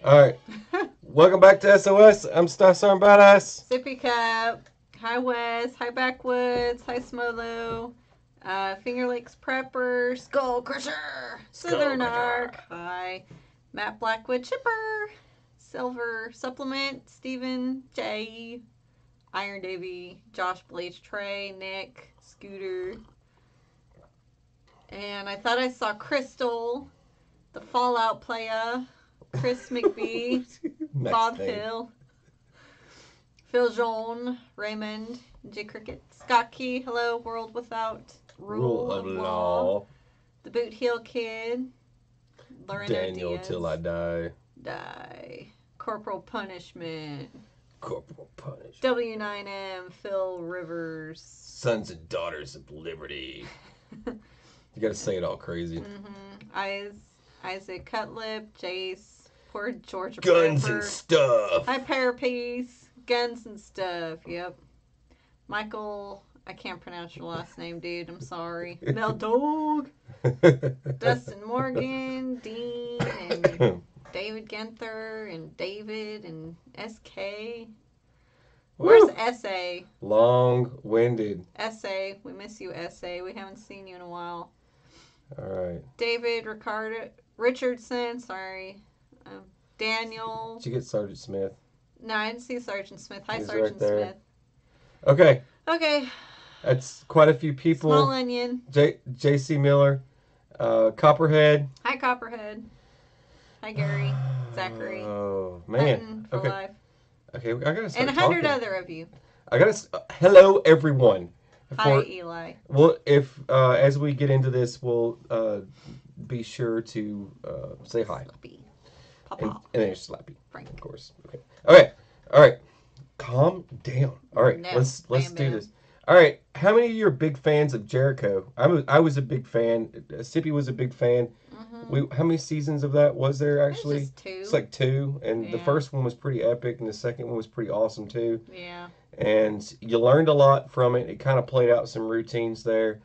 All right. Welcome back to SOS. I'm Star Storm Badass. Sippy Cup. Hi West. Hi Backwoods. Hi Smolo. Finger Lakes Prepper. Skull Crusher. Southern Arc. Hi. Matt Blackwood Chipper. Silver Supplement. Steven J. Iron Davy. Josh Blaze Trey. Nick. Scooter. And I thought I saw Crystal. The Fallout Playa. Chris McBee. Bob Hill. Phil Jean, Raymond, J. Cricket, Scott Key, hello, World Without Rule of Law, The Boot Heel Kid, Lorenzo Daniel Diaz, Till I Die, Corporal Punishment, Corporal Punish, W9M, Phil Rivers, Sons and Daughters of Liberty. You gotta say it all crazy. Isaac Cutlip, Jace, poor Georgia Guns Prepper, and Stuff. Hi Parapiece, Guns and Stuff, yep. Michael, I can't pronounce your last name, dude. I'm sorry. Mel Dog. Dustin Morgan, Dean, and David Genther, and David, and SK. Where's SA? Long-winded. SA. We miss you, SA. We haven't seen you in a while. All right. David Richardson, sorry. Daniel. Did you get Sergeant Smith? No, I didn't see Sergeant Smith. Hi, He's Sergeant right Smith. Okay. Okay. That's quite a few people. Small Onion. J.C. Miller. Copperhead. Hi, Copperhead. Hi, Gary. Zachary. Oh, man. Hutton for Okay. life. Okay, I gotta start And 100 talking. other of you. Hello, everyone. Hi, Eli. Well, if as we get into this, we'll be sure to say hi. Slappy. And Papa. then you're Slappy, Frank. of course. Okay. Okay. All right. Calm down. All right. No. Let's Bam, do bam. this. All right. How many of you are big fans of Jericho? I was a big fan. Sippy was a big fan. How many seasons of that was there actually? It's just 2. It's like 2, and the Yeah. first one was pretty epic, and the second one was pretty awesome too. Yeah. And you learned a lot from it. It kind of played out some routines there.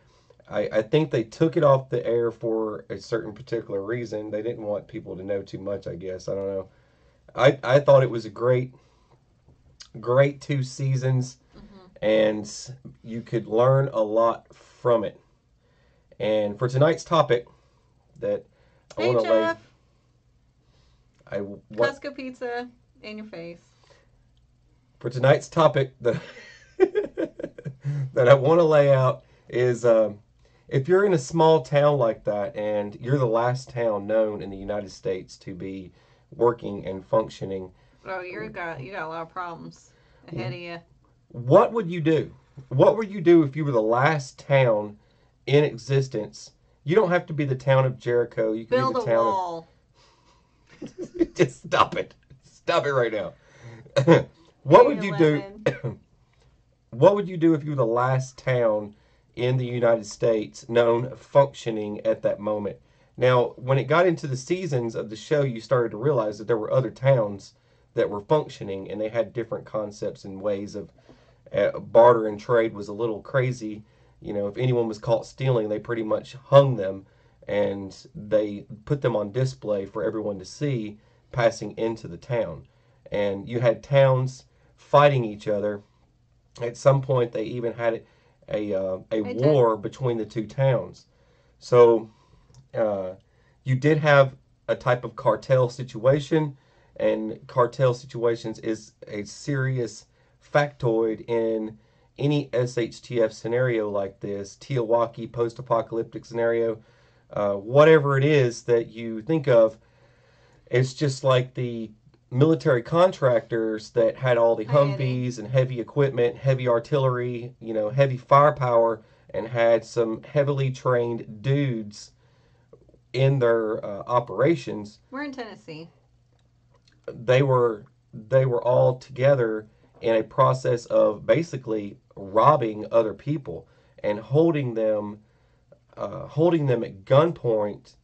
I think they took it off the air for a certain particular reason. They didn't want people to know too much, I guess. I don't know. I thought it was a great 2 seasons, and you could learn a lot from it. And for tonight's topic, that I Hey, want to lay, Jeff. what Costco pizza in your face. for tonight's topic that that I want to lay out is if you're in a small town like that and you're the last town known in the United States to be working and functioning, Oh, you got a lot of problems ahead of you. what would you do? What would you do if you were the last town in existence? You don't have to be the town of Jericho. You can Build be a the town wall. of... Just stop it. Stop it right now. What would you do? What would you do if you were the last town in the United States known functioning at that moment? Now, when it got into the seasons of the show, you started to realize that there were other towns that were functioning, and they had different concepts and ways of barter and trade was a little crazy. You know, if anyone was caught stealing, they pretty much hung them, and they put them on display for everyone to see passing into the town. And you had towns fighting each other. At some point, they even had a war between the two towns. So you did have a type of cartel situation, and cartel situations is a serious factoid in any SHTF scenario like this, Teowaki post-apocalyptic scenario, whatever it is that you think of. It's just like the military contractors that had all the Humvees and heavy equipment, heavy artillery, heavy firepower, and had some heavily trained dudes in their operations. We're in Tennessee. They were all together in a process of basically robbing other people and holding them at gunpoint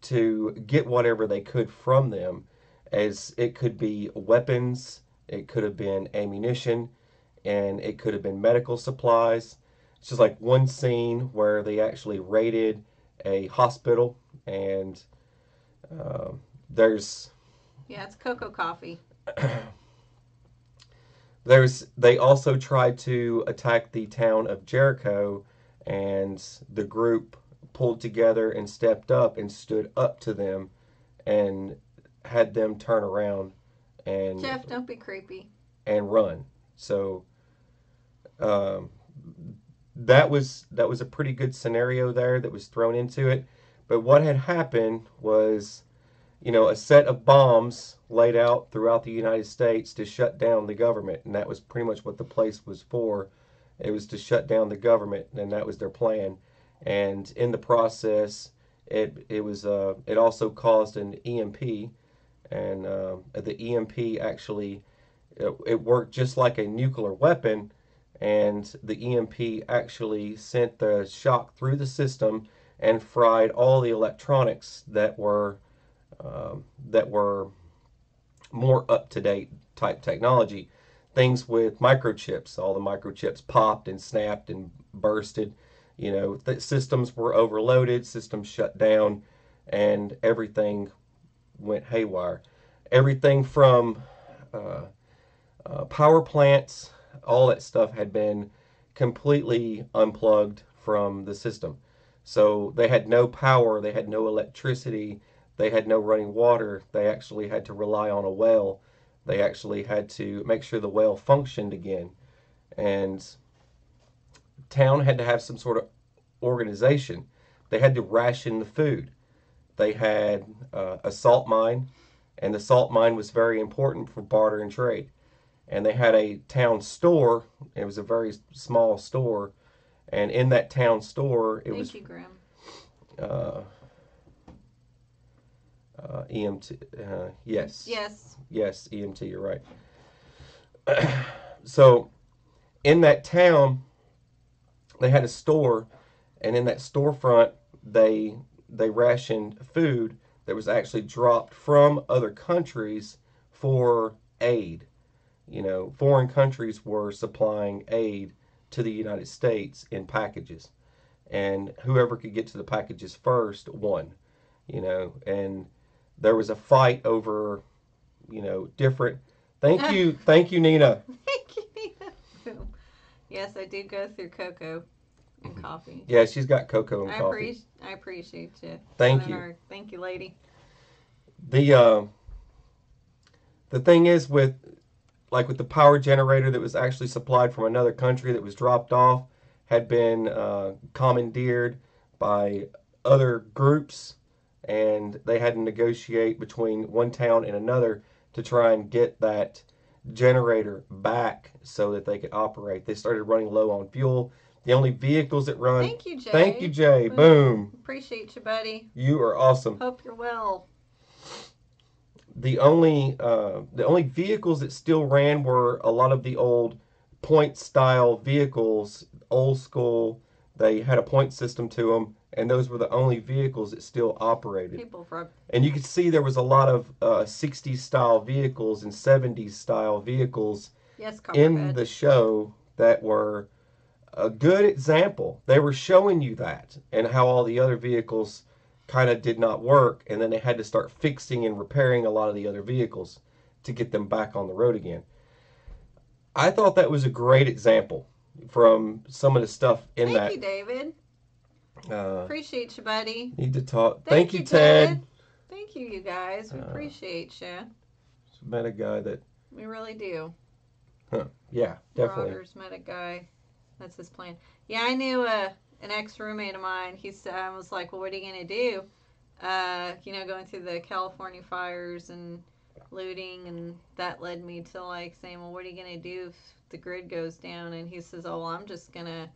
to get whatever they could from them, as it could be weapons, it could have been ammunition, and it could have been medical supplies. It's just like one scene where they actually raided a hospital, and there's Yeah, it's cocoa coffee. They also tried to attack the town of Jericho, and the group pulled together and stepped up and stood up to them and had them turn around and Jeff, don't be creepy. and run. So um, that was a pretty good scenario there that was thrown into it. But what had happened was, a set of bombs laid out throughout the United States to shut down the government, and that was pretty much what the place was for. It was to shut down the government, and that was their plan. And in the process, it also caused an EMP, and the EMP actually it worked just like a nuclear weapon, and the EMP actually sent the shock through the system and fried all the electronics that were more up to date type technology. Things with microchips, all the microchips popped and snapped and bursted. The systems were overloaded, systems shut down, and everything went haywire. Everything from uh, power plants, all that stuff had been completely unplugged from the system. So they had no power, they had no electricity, they had no running water. They actually had to rely on a well. They actually had to make sure the well functioned again. And town had to have some sort of organization. They had to ration the food. They had a salt mine, and the salt mine was very important for barter and trade. And they had a town store. It was a very small store, and in that town store, it was. Thank you, Graham. Uh, EMT. Yes. Yes. Yes, EMT. You're right. So, in that town, they had a store, and in that storefront, they rationed food that was actually dropped from other countries for aid. Foreign countries were supplying aid to the United States in packages, and whoever could get to the packages first won. And there was a fight over, different. Thank you, Nina. Thank you, Nina. Yes, I do go through cocoa and coffee. Yeah, she's got cocoa and coffee. I appreciate you. Thank you. Thank you, lady. The thing is with the power generator that was actually supplied from another country that was dropped off had been commandeered by other groups, and they had to negotiate between one town and another to try and get that generator back so that they could operate. They started running low on fuel. The only vehicles that run. Thank you, Jay. Thank you, Jay. Boom. Appreciate you, buddy. You are awesome. Hope you're well. The only vehicles that still ran were a lot of the old point style vehicles, old school. They had a point system to them, and those were the only vehicles that still operated. And you could see there was a lot of 60s style vehicles and 70s style vehicles in the show that were a good example. They were showing you that and how all the other vehicles kind of did not work, and then they had to start fixing and repairing a lot of the other vehicles to get them back on the road again. I thought that was a great example from some of the stuff in that. Thank you, David. Appreciate you, buddy. Need to talk. Thank you, Ted. Thank you, you guys. We appreciate you. Met a guy that. We really do. Huh. Yeah, definitely. Rogers met a guy. That's his plan. Yeah, I knew an ex-roommate of mine. He was like, well, what are you going to do? Going through the California fires and looting, and that led me to saying, well, what are you going to do if the grid goes down? And he says, oh, well, I'm just going to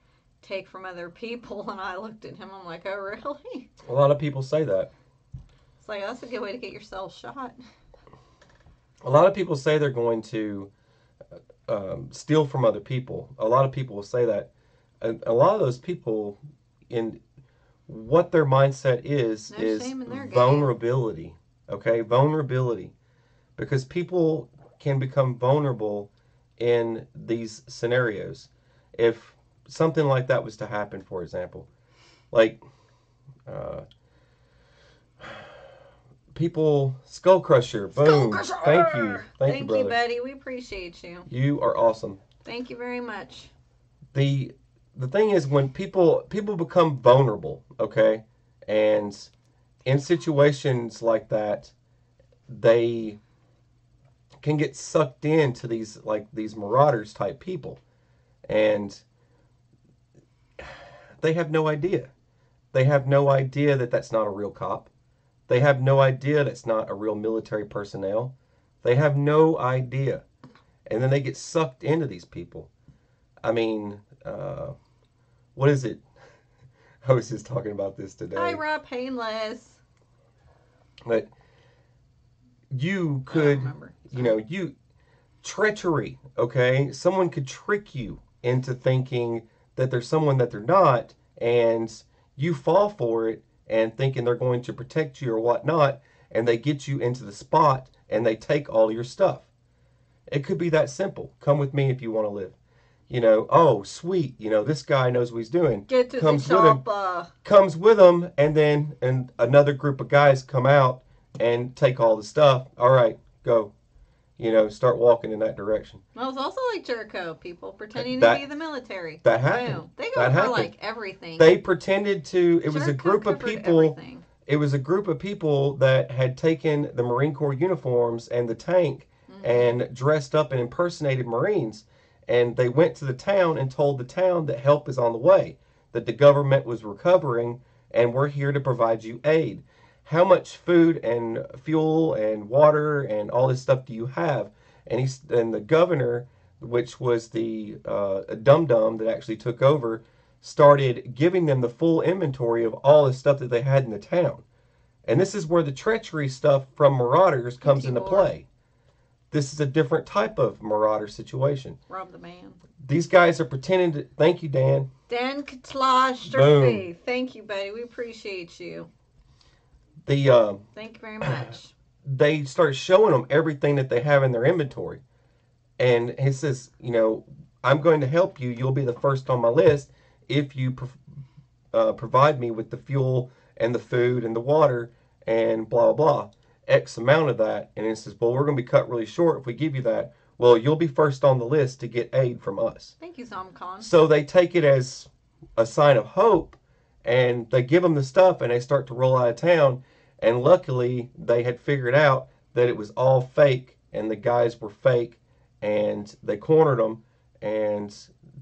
take from other people. And I looked at him, I'm like, oh, really? A lot of people say that. It's like, that's a good way to get yourself shot. A lot of people say they're going to steal from other people. A lot of people will say that. A lot of those people, in what their mindset is vulnerability. Game. Okay, vulnerability. Because people can become vulnerable in these scenarios. If something like that was to happen, for example, people, Skull Crusher. Boom. Skull Crusher. Thank you. Thank you, brother. Buddy. We appreciate you. You are awesome. Thank you very much. The thing is, when people become vulnerable, okay, and in situations like that, they can get sucked into these marauders type people, and they have no idea. They have no idea that that's not a real cop. They have no idea that's not a real military personnel. They have no idea, and then they get sucked into these people. I mean, what is it? I was just talking about this today. Ira Painless. But you could, treachery, okay? Someone could trick you into thinking that there's someone that they're not, and you fall for it and thinking they're going to protect you or whatnot, and they get you into the spot and they take all your stuff. It could be that simple. Come with me if you want to live. Oh, sweet, this guy knows what he's doing. Get to the chopper. Comes with him, and then another group of guys come out and take all the stuff. All right, go. Start walking in that direction. Well, it's also like Jericho, people pretending to be the military. That happened. Boom. They go for like everything. They pretended to. It was a group of people. Everything. It was a group of people that had taken the Marine Corps uniforms and the tank and dressed up and impersonated Marines. And they went to the town and told the town that help is on the way, that the government was recovering, and we're here to provide you aid. How much food and fuel and water and all this stuff do you have? And the governor, which was the dum-dum that actually took over, started giving them the full inventory of all the stuff that they had in the town. And this is where the treachery stuff from Marauders comes into play. This is a different type of Marauder situation. Rob the man. These guys are pretending to... Thank you, Dan. Dan Katlash. Thank you, buddy. We appreciate you. Thank you very much. They start showing them everything that they have in their inventory. And he says, I'm going to help you. You'll be the first on my list if you provide me with the fuel and the food and the water and blah, blah, blah. X amount of that. And he says, well, we're going to be cut really short if we give you that. Well, you'll be first on the list to get aid from us. Thank you, Zamcon. So they take it as a sign of hope, and they give them the stuff, and they start to roll out of town. And luckily, they had figured out that it was all fake, and the guys were fake, and they cornered them and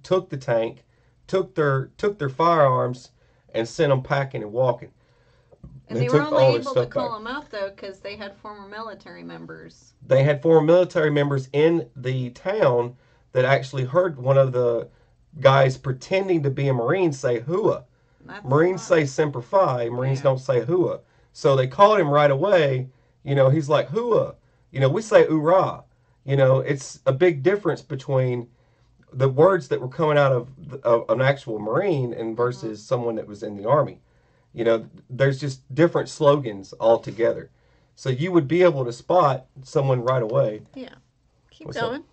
took the tank, took their firearms, and sent them packing and walking. And they were only able to call them out, though, because they had former military members. They had former military members in the town that actually heard one of the guys pretending to be a Marine say hooah. Marines say Semper Fi. Marines don't say hooah. So they called him right away. He's like, hooah. We say oorah. It's a big difference between the words that were coming out of an actual Marine and versus someone that was in the Army. There's just different slogans altogether. So you would be able to spot someone right away. Yeah. Keep going.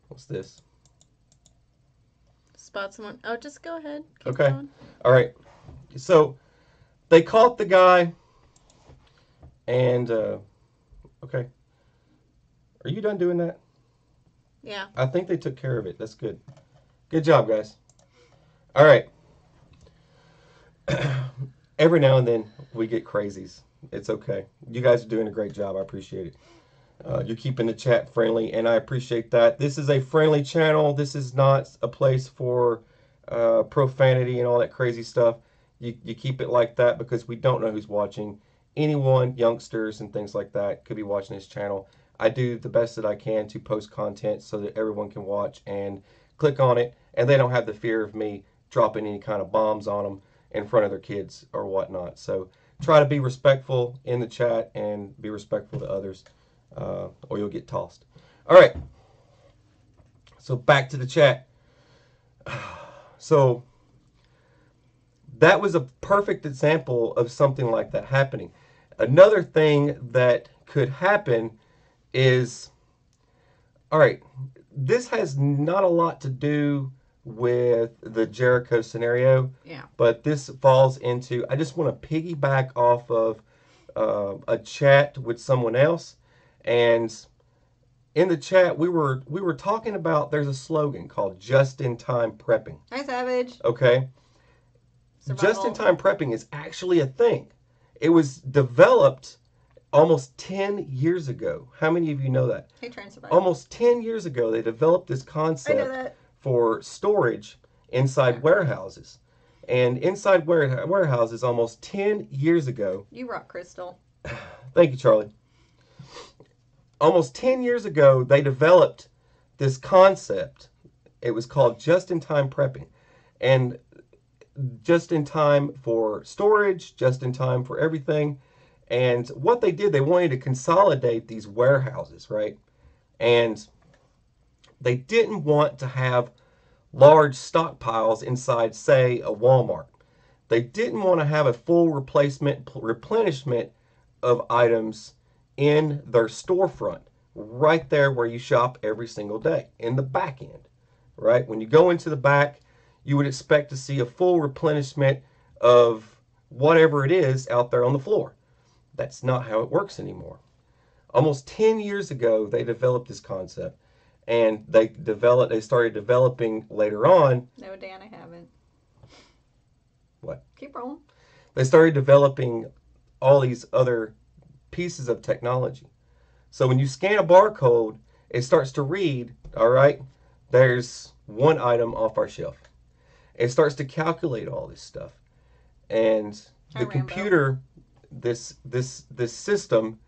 What's this? Spot someone. Oh, just go ahead. Keep going. All right. So they caught the guy, and okay. Are you done doing that? Yeah. I think they took care of it. That's good. Good job, guys. All right. Every now and then we get crazies. It's okay. You guys are doing a great job. I appreciate it. You're keeping the chat friendly, and I appreciate that. This is a friendly channel. This is not a place for profanity and all that crazy stuff. You keep it like that because we don't know who's watching. Anyone, youngsters and things like that, could be watching this channel. I do the best that I can to post content so that everyone can watch and click on it, and they don't have the fear of me dropping any kind of bombs on them in front of their kids or whatnot. So try to be respectful in the chat and be respectful to others, or you'll get tossed. All right. So back to the chat. So that was a perfect example of something like that happening. Another thing that could happen is, all right, this has not a lot to do with the Jericho scenario. Yeah. But this falls into, I just want to piggyback off of a chat with someone else. And in the chat, we were talking about, there's a slogan called just-in-time prepping. Hi, Savage. Okay? Survival. Just-in-time prepping is actually a thing. It was developed almost 10 years ago. How many of you know that? Hey, Train Survival. Almost 10 years ago, they developed this concept for storage inside warehouses. And inside warehouses, almost 10 years ago... You rock, Crystal. Thank you, Charlie. Almost 10 years ago, they developed this concept. It was called just-in-time prepping. And just in time for storage, just in time for everything. And what they did, they wanted to consolidate these warehouses, right? And they didn't want to have large stockpiles inside, say, a Walmart. They didn't want to have a full replenishment of items in their storefront, right there where you shop every single day, in the back end, right? When you go into the back, you would expect to see a full replenishment of whatever it is out there on the floor. That's not how it works anymore. Almost 10 years ago, they developed this concept, and they started developing later on. No, Dan, I haven't. What? Keep rolling. They started developing all these other pieces of technology. So when you scan a barcode, it starts to read, all right, there's one item off our shelf. It starts to calculate all this stuff. And the computer, this system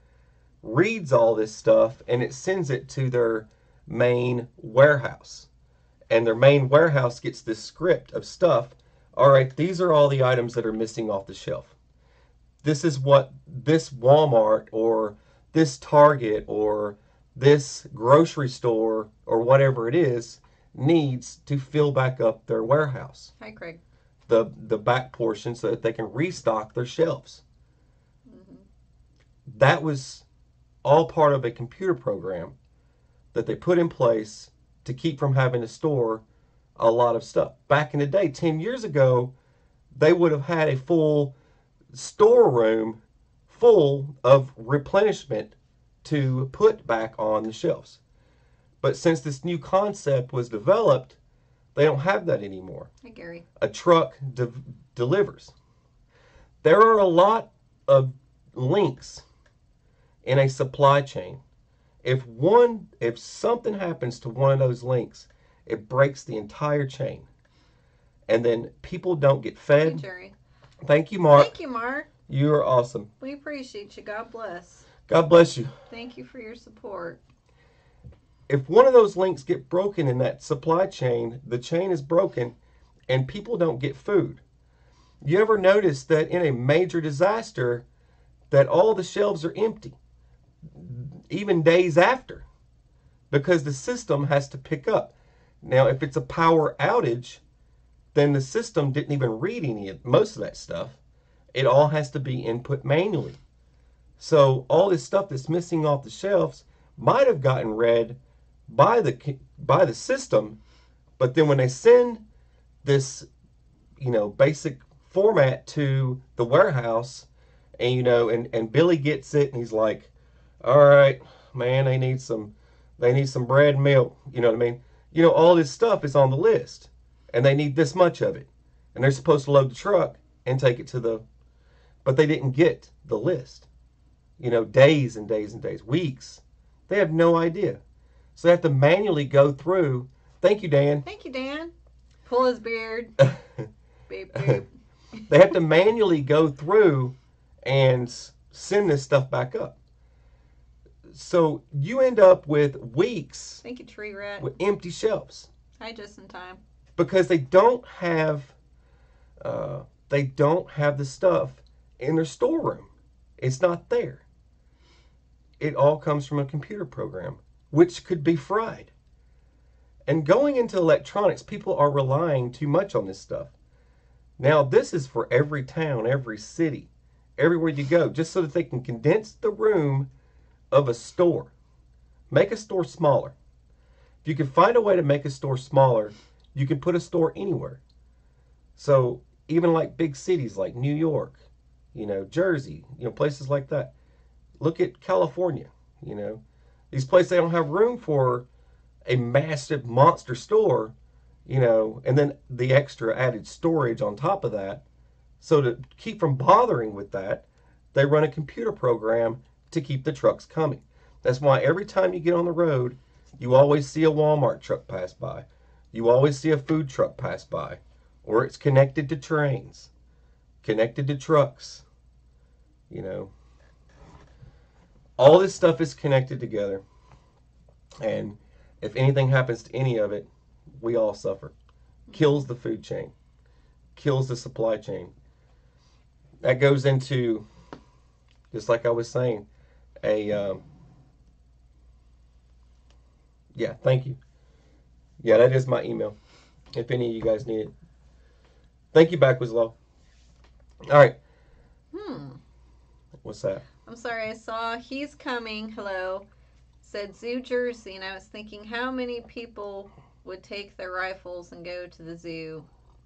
reads all this stuff, and it sends it to their main warehouse. And their main warehouse gets this script of stuff. All right, these are all the items that are missing off the shelf. This is what this Walmart or this Target or this grocery store or whatever it is needs to fill back up their warehouse. Hi, Craig. The back portion, so that they can restock their shelves. Mm-hmm. That was all part of a computer program that they put in place to keep from having to store a lot of stuff. Back in the day, 10 years ago, they would have had a full storeroom full of replenishment to put back on the shelves. But since this new concept was developed, they don't have that anymore. Hi, Gary. A truck delivers. There are a lot of links in a supply chain. If something happens to one of those links, it breaks the entire chain. And then people don't get fed. Hey, Jerry. Thank you, Mark. Thank you, Mark. You are awesome. We appreciate you. God bless. God bless you. Thank you for your support. If one of those links get broken in that supply chain, the chain is broken and people don't get food. You ever notice that in a major disaster that all the shelves are empty, even days after, because the system has to pick up. Now, if it's a power outage, then the system didn't even read most of that stuff. It all has to be input manually. So all this stuff that's missing off the shelves might have gotten read by the system, but then when they send this, basic format to the warehouse, and and Billy gets it, and he's like, "All right, man, they need some bread and milk." You know what I mean? All this stuff is on the list, and they need this much of it, and they're supposed to load the truck and take it but they didn't get the list. Days and days and days, weeks. They have no idea. So they have to manually go through. Thank you, Dan. Thank you, Dan. Pull his beard. Beep, beep. They have to manually go through and send this stuff back up. So you end up with weeks. Thank you, Tree Rat. With empty shelves. Hi, just in time. Because they don't have the stuff in their storeroom. It's not there. It all comes from a computer program, which could be fried. And going into electronics, people are relying too much on this stuff. Now, this is for every town, every city, everywhere you go, just so that they can condense the room of a store. Make a store smaller. If you can find a way to make a store smaller, You can put a store anywhere. So even like big cities like New York, Jersey, places like that. Look at California, these places, they don't have room for a massive monster store, and then the extra added storage on top of that. So to keep from bothering with that, they run a computer program to keep the trucks coming. That's why every time you get on the road, you always see a Walmart truck pass by. You always see a food truck pass by. Or it's connected to trains, connected to trucks. All this stuff is connected together. And if anything happens to any of it, we all suffer. Kills the food chain, kills the supply chain. That goes into, just like I was saying, yeah, thank you. Yeah, that is my email, if any of you guys need it. Thank you, Backwards Law. All right. What's that? I'm sorry, I saw He's Coming, hello, said Zoo Jersey, and I was thinking how many people would take their rifles and go to the zoo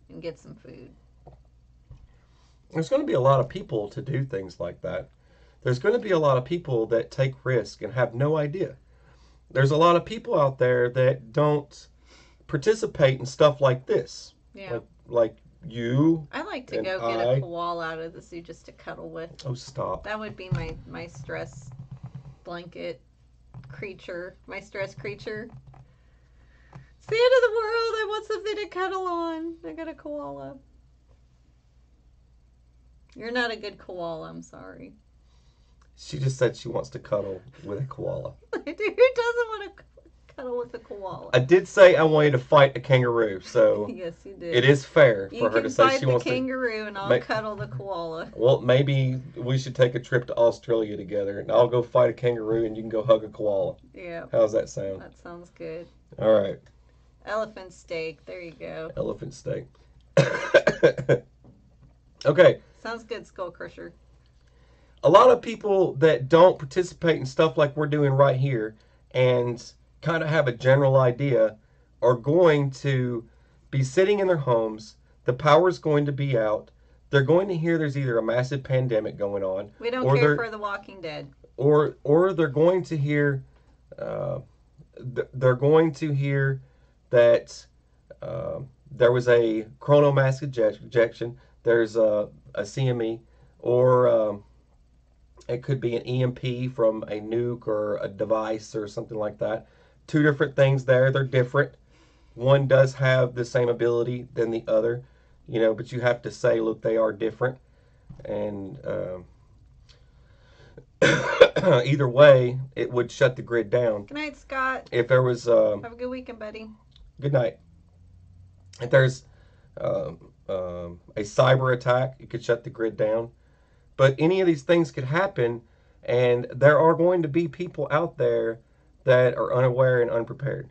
and get some food. There's going to be a lot of people to do things like that. There's going to be a lot of people that take risk and have no idea. There's a lot of people out there that don't participate in stuff like this. Yeah. Like you. I like to go get a koala out of the zoo just to cuddle with. Oh, stop. That would be my stress blanket creature. My stress creature. It's the end of the world. I want something to cuddle on. I got a koala. You're not a good koala, I'm sorry. She just said she wants to cuddle with a koala. Who doesn't want to cuddle with a koala? I did say I wanted to fight a kangaroo, so yes, you did. It is fair for her to say she wants to. You can fight the kangaroo and I'll cuddle the koala. Well, maybe we should take a trip to Australia together, and I'll go fight a kangaroo and you can go hug a koala. Yeah. How's that sound? That sounds good. All right. Elephant steak. There you go. Elephant steak. Okay. Sounds good, Skull Crusher. A lot of people that don't participate in stuff like we're doing right here and kind of have a general idea are going to be sitting in their homes. The power's going to be out. They're going to hear there's either a massive pandemic going on. We don't care for The Walking Dead. Or they're going to hear that there was a coronal mass ejection. There's a CME, or it could be an EMP from a nuke or a device or something like that. Two different things there. They're different. One does have the same ability than the other, but you have to say, look, they are different. And either way, it would shut the grid down. Good night, Scott. If there was... have a good weekend, buddy. Good night. If there's a cyber attack, it could shut the grid down. But any of these things could happen, and there are going to be people out there that are unaware and unprepared.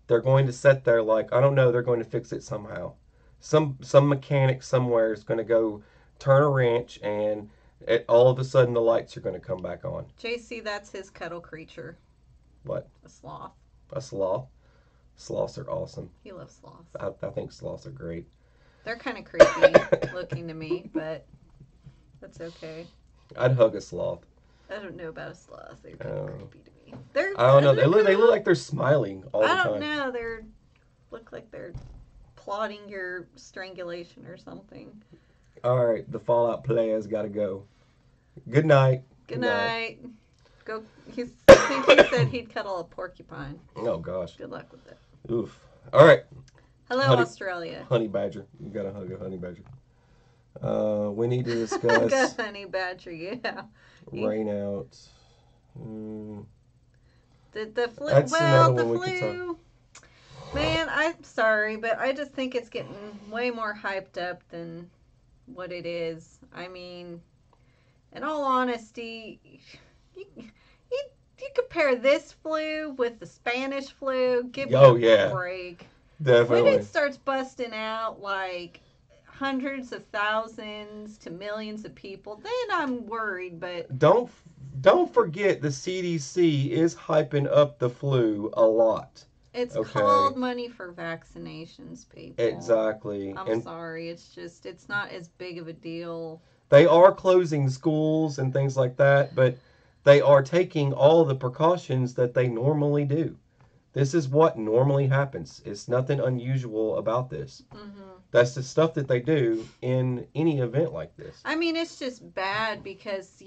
They're going to sit there like, I don't know, they're going to fix it somehow. Some mechanic somewhere is going to go turn a wrench, and all of a sudden the lights are going to come back on. JC, that's his cuddle creature. What? A sloth. A sloth? Sloths are awesome. He loves sloths. I think sloths are great. They're kind of creepy looking to me, but that's okay. I'd hug a sloth. I don't know about a sloth. They're kind of creepy to me. I don't know. They look like they're smiling all the time. I don't know. Look like they're plotting your strangulation or something. All right, the Fallout players got to go. Good night. Good night. Go. I think he said he'd cuddle a porcupine. Oh gosh. Good luck with it. Oof. All right. Hello, Australia. Honey badger. You got to hug a honey badger. We need to discuss. Got honey badger. Yeah. Rain out. The flu. That's well, the flu. Man, I'm sorry, but I just think it's getting way more hyped up than what it is. I mean, in all honesty, you compare this flu with the Spanish flu. Give me a break. Definitely. When it starts busting out like hundreds of thousands to millions of people, then I'm worried. But don't forget the CDC is hyping up the flu a lot. It's Okay. called money for vaccinations, people. Exactly. I'm sorry. It's not as big of a deal. They are closing schools and things like that, but they are taking all the precautions that they normally do. This is what normally happens. It's nothing unusual about this. Mm-hmm. That's the stuff that they do in any event like this. I mean, it's just bad because,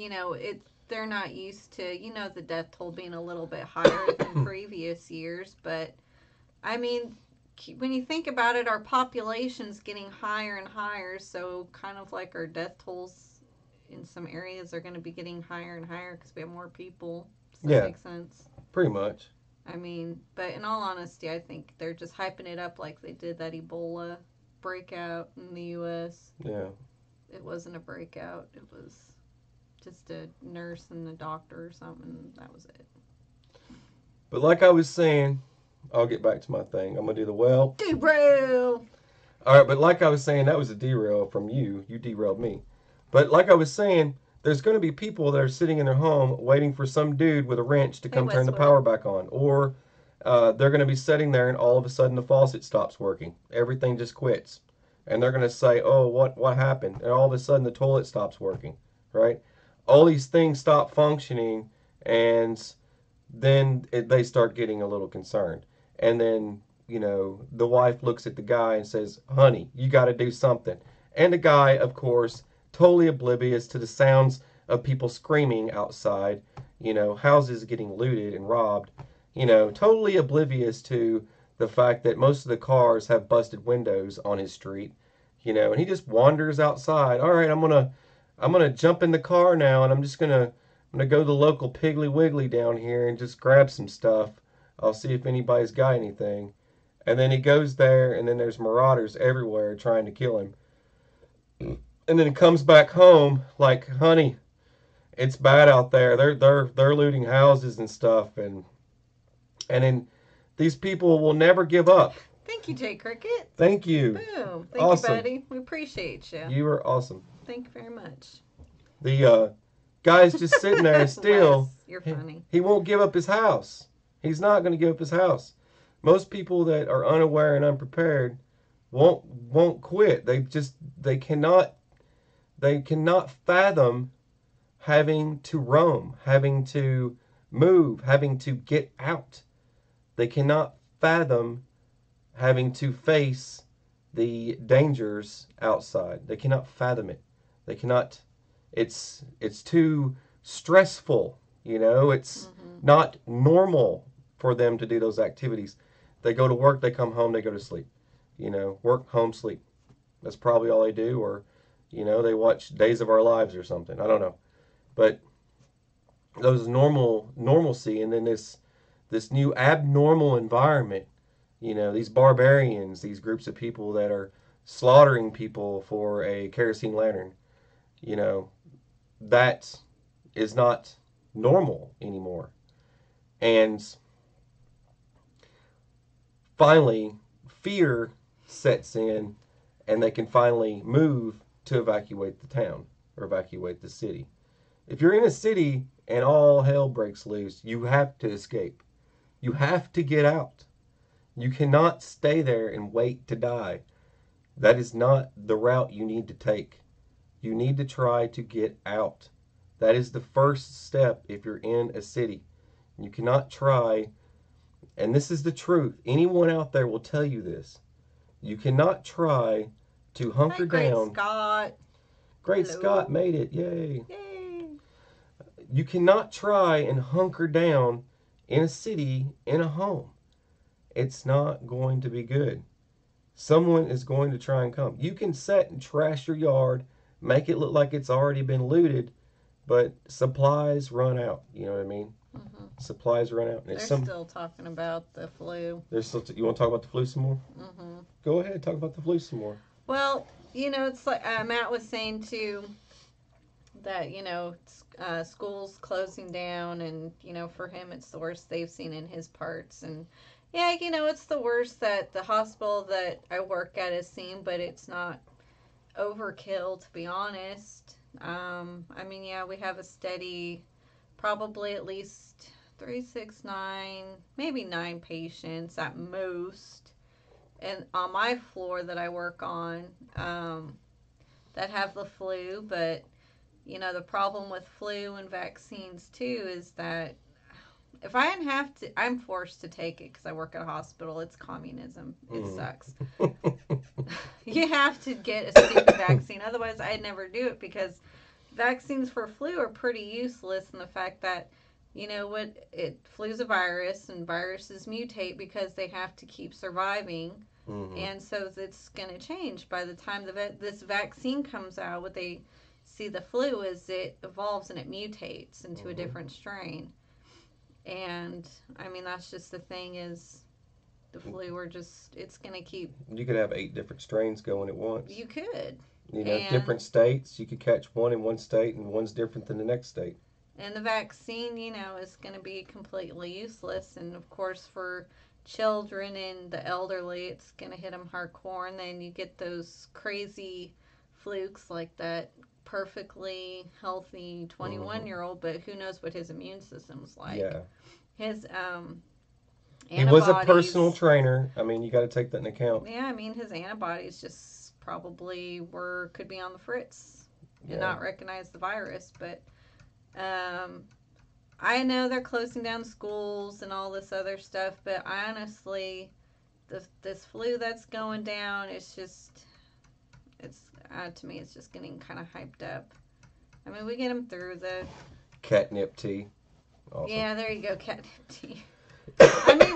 they're not used to, the death toll being a little bit higher than previous years. But, I mean, when you think about it, our population's getting higher and higher. So, kind of like our death tolls in some areas are going to be getting higher and higher because we have more people. Does that make sense? Pretty much. I mean, but in all honesty, I think they're just hyping it up like they did that Ebola breakout in the U.S. Yeah. It wasn't a breakout. It was just a nurse and a doctor or something. That was it. But like I was saying, I'll get back to my thing. I'm going to do the well. Derail! All right, but like I was saying, that was a derail from you. You derailed me. But like I was saying, there's going to be people that are sitting in their home waiting for some dude with a wrench to come turn the power back on. Or they're going to be sitting there and all of a sudden the faucet stops working. Everything just quits. And they're going to say, oh, what happened? And all of a sudden the toilet stops working, right? All these things stop functioning, and then they start getting a little concerned. And then, the wife looks at the guy and says, honey, you got to do something. And the guy, of course, totally oblivious to the sounds of people screaming outside, houses getting looted and robbed, totally oblivious to the fact that most of the cars have busted windows on his street, and he just wanders outside. All right, I'm gonna jump in the car now, and I'm gonna go to the local Piggly Wiggly down here and just grab some stuff. I'll see if anybody's got anything. And then he goes there, and then there's marauders everywhere trying to kill him. And then he comes back home like, honey, it's bad out there. They're looting houses and stuff, and then these people will never give up. Thank you, Jay Cricket. Thank you. Boom. Thank awesome. you, buddy. We appreciate you. You were awesome. Thank you very much. The guy's just sitting there still. Wes, you're funny. He won't give up his house. He's not going to give up his house. Most people that are unaware and unprepared won't quit. They cannot fathom having to roam, having to move, having to get out. They cannot fathom having to face the dangers outside. They cannot fathom it. They cannot. It's too stressful. It's not normal for them to do those activities. They go to work, they come home, they go to sleep. Work, home, sleep. That's probably all they do. Or, they watch Days of Our Lives or something. I don't know. But those normalcy, and then this new abnormal environment, these barbarians, these groups of people that are slaughtering people for a kerosene lantern, that is not normal anymore. And finally, fear sets in, and they can finally move to evacuate the town or evacuate the city. If you're in a city and all hell breaks loose, you have to escape. You have to get out. You cannot stay there and wait to die. That is not the route you need to take. You need to try to get out. That is the first step if you're in a city. You cannot try, and this is the truth. Anyone out there will tell you this. You cannot try to hunker down. Great Scott. Great Hello. Scott made it. Yay. Yay. You cannot try and hunker down in a city, in a home. It's not going to be good. Someone is going to try and come. You can sit and trash your yard, make it look like it's already been looted, but supplies run out. You know what I mean? Mm-hmm. Supplies run out. They're still talking about the flu. You want to talk about the flu some more? Mm-hmm. Go ahead, talk about the flu some more. Well, it's like Matt was saying too, that schools closing down, and for him it's the worst they've seen in his parts. And yeah, it's the worst that the hospital that I work at has seen, but it's not overkill, to be honest. I mean, yeah, we have a steady, probably at least 3, 6, 9, maybe 9 patients at most. And on my floor that I work on, that have the flu. But, the problem with flu and vaccines, too, is that if I didn't have to, I'm forced to take it because I work at a hospital. It's communism. It sucks. You have to get a stupid vaccine. Otherwise, I'd never do it because vaccines for flu are pretty useless in the fact that, flu's a virus and viruses mutate because they have to keep surviving. Mm-hmm. And so it's going to change. By the time this vaccine comes out, what they see the flu is it evolves and it mutates into a different strain. And, that's just the thing is the flu it's going to keep... You could have 8 different strains going at once. You could. Different states. You could catch one in one state and one's different than the next state. And the vaccine, is going to be completely useless. And, of course, for children and the elderly, it's going to hit them hardcore. And then you get those crazy flukes like that perfectly healthy 21-year-old, but who knows what his immune system's like. Yeah. His he was a personal trainer. You got to take that in account. Yeah, his antibodies just probably could be on the fritz and not recognize the virus. But I know they're closing down schools and all this other stuff, but honestly, this flu that's going down, to me, it's just getting kind of hyped up. We get them through the... Catnip tea. Awesome. Yeah, there you go, catnip tea.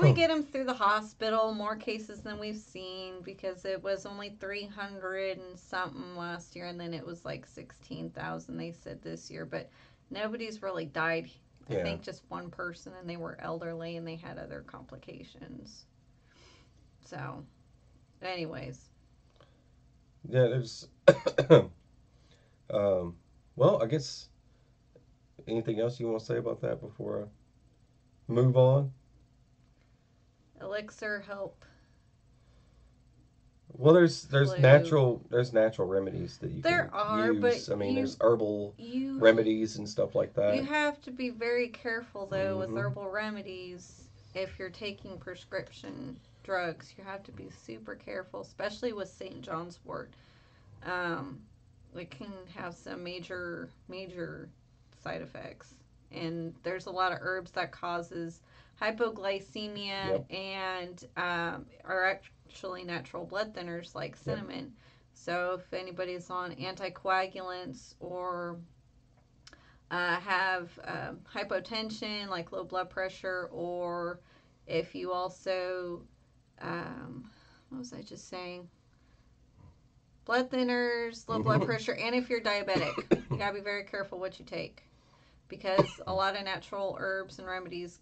We get them through the hospital, more cases than we've seen, because it was only 300 and something last year, and then it was like 16,000, they said, this year. But nobody's really died. I think just one person, and they were elderly, and they had other complications. So, anyways... Yeah, there's... well, I guess... Anything else you want to say about that before I move on? Elixir help. Well, there's natural remedies that you can use. But there's herbal remedies and stuff like that. You have to be very careful, though, with herbal remedies. If you're taking prescription drugs, you have to be super careful, especially with St. John's wort. It can have some major side effects, and there's a lot of herbs that causes hypoglycemia and are actually natural blood thinners like cinnamon. Yep. So if anybody's on anticoagulants or have hypotension, like low blood pressure, or if you also what was I just saying? Blood thinners, low blood pressure, and if you're diabetic, you gotta be very careful what you take, because a lot of natural herbs and remedies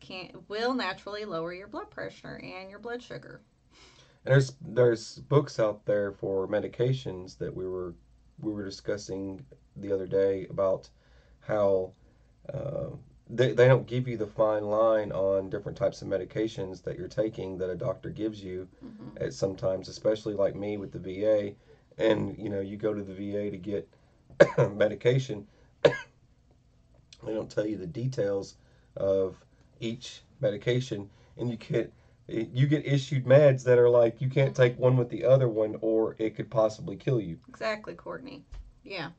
will naturally lower your blood pressure and your blood sugar. And there's books out there for medications that we were discussing the other day about how they don't give you the fine line on different types of medications that you're taking that a doctor gives you. At sometimes, especially like me with the VA. And, you go to the VA to get medication. They don't tell you the details of each medication. And you get issued meds that are like, you can't take one with the other one or it could possibly kill you. Exactly, Courtney. Yeah.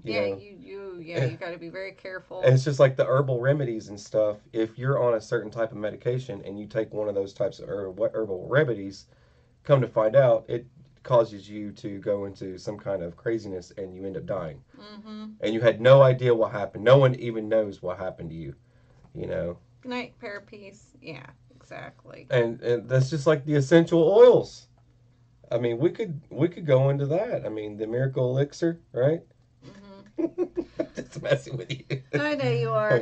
You got to be very careful. And it's just like the herbal remedies and stuff. If you're on a certain type of medication and you take one of those types of herbal remedies, come to find out, it causes you to go into some kind of craziness and you end up dying. And you had no idea what happened. No one even knows what happened to you, Good night, Parapeace. Yeah, exactly. And that's just like the essential oils. We could go into that. The miracle elixir, right? Just messing with you. I know you are.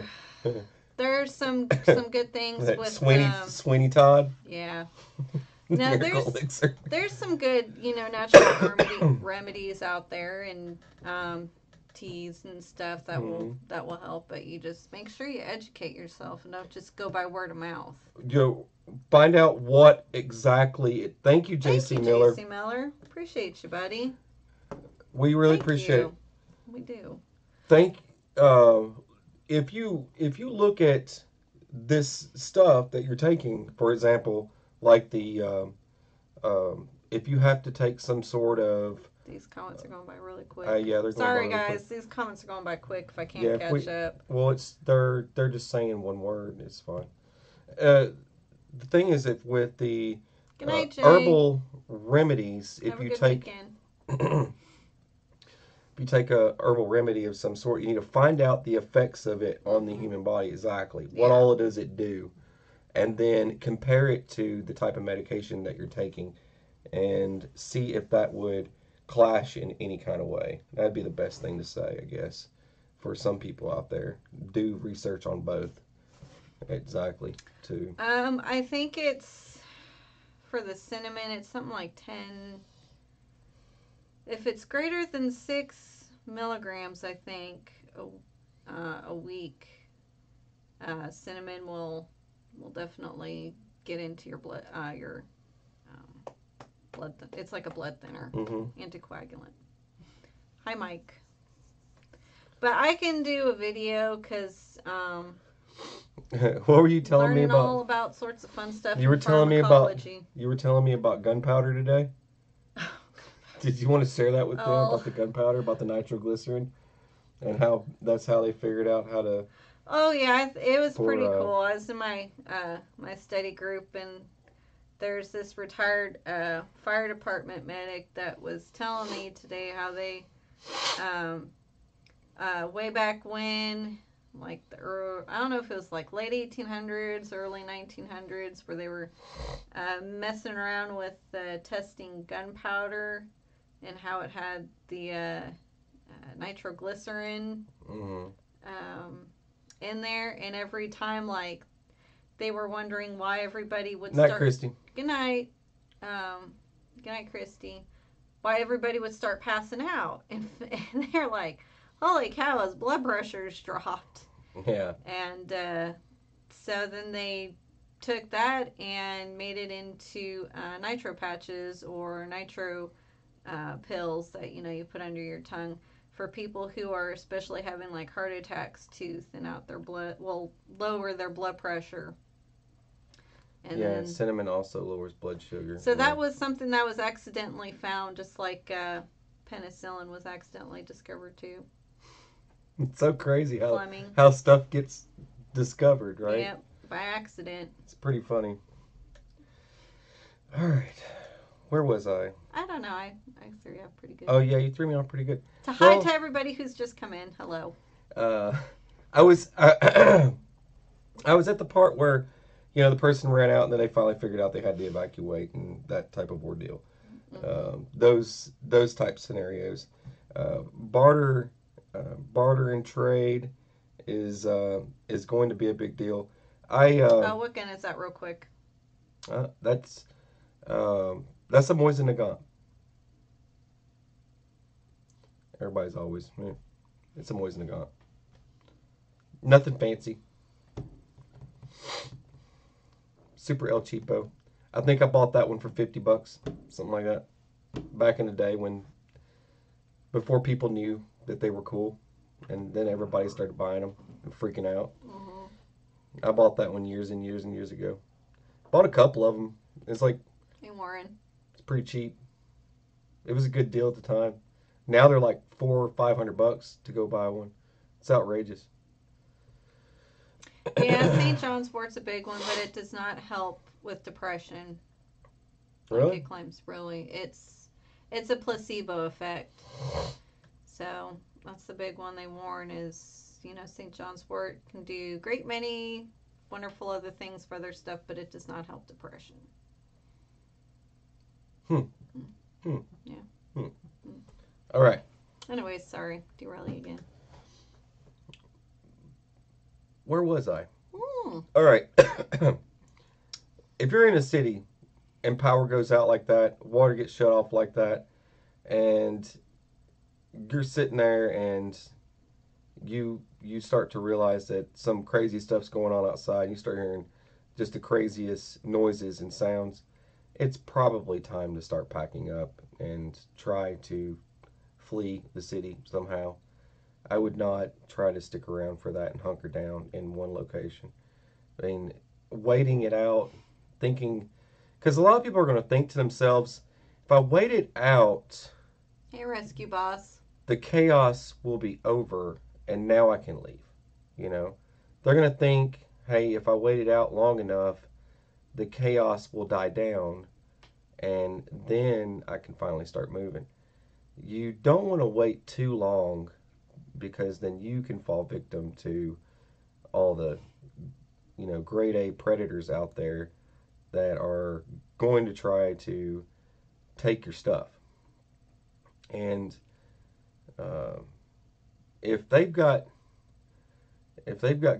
There's some good things with Sweeney Todd. Yeah. No, there's some good, natural remedies out there, and teas and stuff that will help. But you just make sure you educate yourself and don't just go by word of mouth. Find out what exactly. Thank you, J.C. Miller. J.C. Miller, appreciate you, buddy. We really appreciate it. We do. If you look at this stuff that you're taking, for example, like if you have to take some sort of these comments are going by really quick. Yeah, they're going Sorry, by really guys. quick. These comments are going by quick if I can't catch up. Well, they're just saying one word. It's fine. The thing is, if with the Good night, Jay. herbal remedies, if you take if you take a herbal remedy of some sort, you need to find out the effects of it on the human body exactly. What all does it do? And then compare it to the type of medication that you're taking and see if that would clash in any kind of way. That'd be the best thing to say, I guess, for some people out there. Do research on both. Exactly, too. I think it's, for the cinnamon, it's something like 10. If it's greater than 6 milligrams, I think, a week, cinnamon will definitely get into your blood, blood. It's like a blood thinner, anticoagulant. Hi, Mike. But I can do a video because what were you telling me about? Learning all about sorts of fun stuff. You were telling me about gunpowder today. Did you want to share that with them about the gunpowder, about the nitroglycerin, and how that's how they figured out how to? Oh yeah, it was pretty cool. I was in my my study group, and there's this retired fire department medic that was telling me today how they way back when, like I don't know if it was like late 1800s, early 1900s, where they were messing around with testing gunpowder and how it had the nitroglycerin in there, and every time, like, they were wondering why everybody would start. Night, Christy. Good night. Good night, Christy. Why everybody would start passing out, and they're like, "Holy cow, his blood pressure's dropped." Yeah. And so then they took that and made it into nitro patches or nitro pills that you put under your tongue for people who are especially having like heart attacks to thin out their blood, lower their blood pressure. And then, cinnamon also lowers blood sugar. So that was something that was accidentally found, just like penicillin was accidentally discovered too. It's so crazy how stuff gets discovered, right? Yep, by accident. It's pretty funny. All right. Where was I? I don't know. I threw you off pretty good. Oh, yeah, you threw me off pretty good. Hi to everybody who's just come in. Hello. I was at the part where, the person ran out and then they finally figured out they had to evacuate and that type of ordeal. Those type scenarios. Barter and trade is going to be a big deal. What gun is that, real quick? That's a Mosin Nagant. Everybody's always, it's a Mosin Nagant. Nothing fancy. Super El Cheapo. I think I bought that one for $50, something like that. Back in the day before people knew that they were cool, and then everybody started buying them and freaking out. I bought that one years and years and years ago. Bought a couple of them. It's like, hey, Warren. It's pretty cheap. It was a good deal at the time. Now they're like $400 or $500 to go buy one. It's outrageous. Yeah, St. John's wort's a big one, but it does not help with depression. Really? Like it claims, really. It's a placebo effect. So that's the big one they warn is, St. John's wort can do great many wonderful other things for other stuff, but it does not help depression. Yeah. All right. Anyways, sorry. Derailing again. Where was I? All right. If you're in a city and power goes out like that, water gets shut off like that, and you're sitting there and you start to realize that some crazy stuff's going on outside, and you start hearing just the craziest noises and sounds, it's probably time to start packing up and try to flee the city somehow. I would not try to stick around for that and hunker down in one location. I mean, waiting it out, thinking, because a lot of people are going to think to themselves, if I wait it out, hey, rescue boss, the chaos will be over and now I can leave. You know, they're going to think, hey, if I wait it out long enough, the chaos will die down and then I can finally start moving. You don't want to wait too long because then you can fall victim to all the, grade A predators out there that are going to try to take your stuff. And uh, if they've got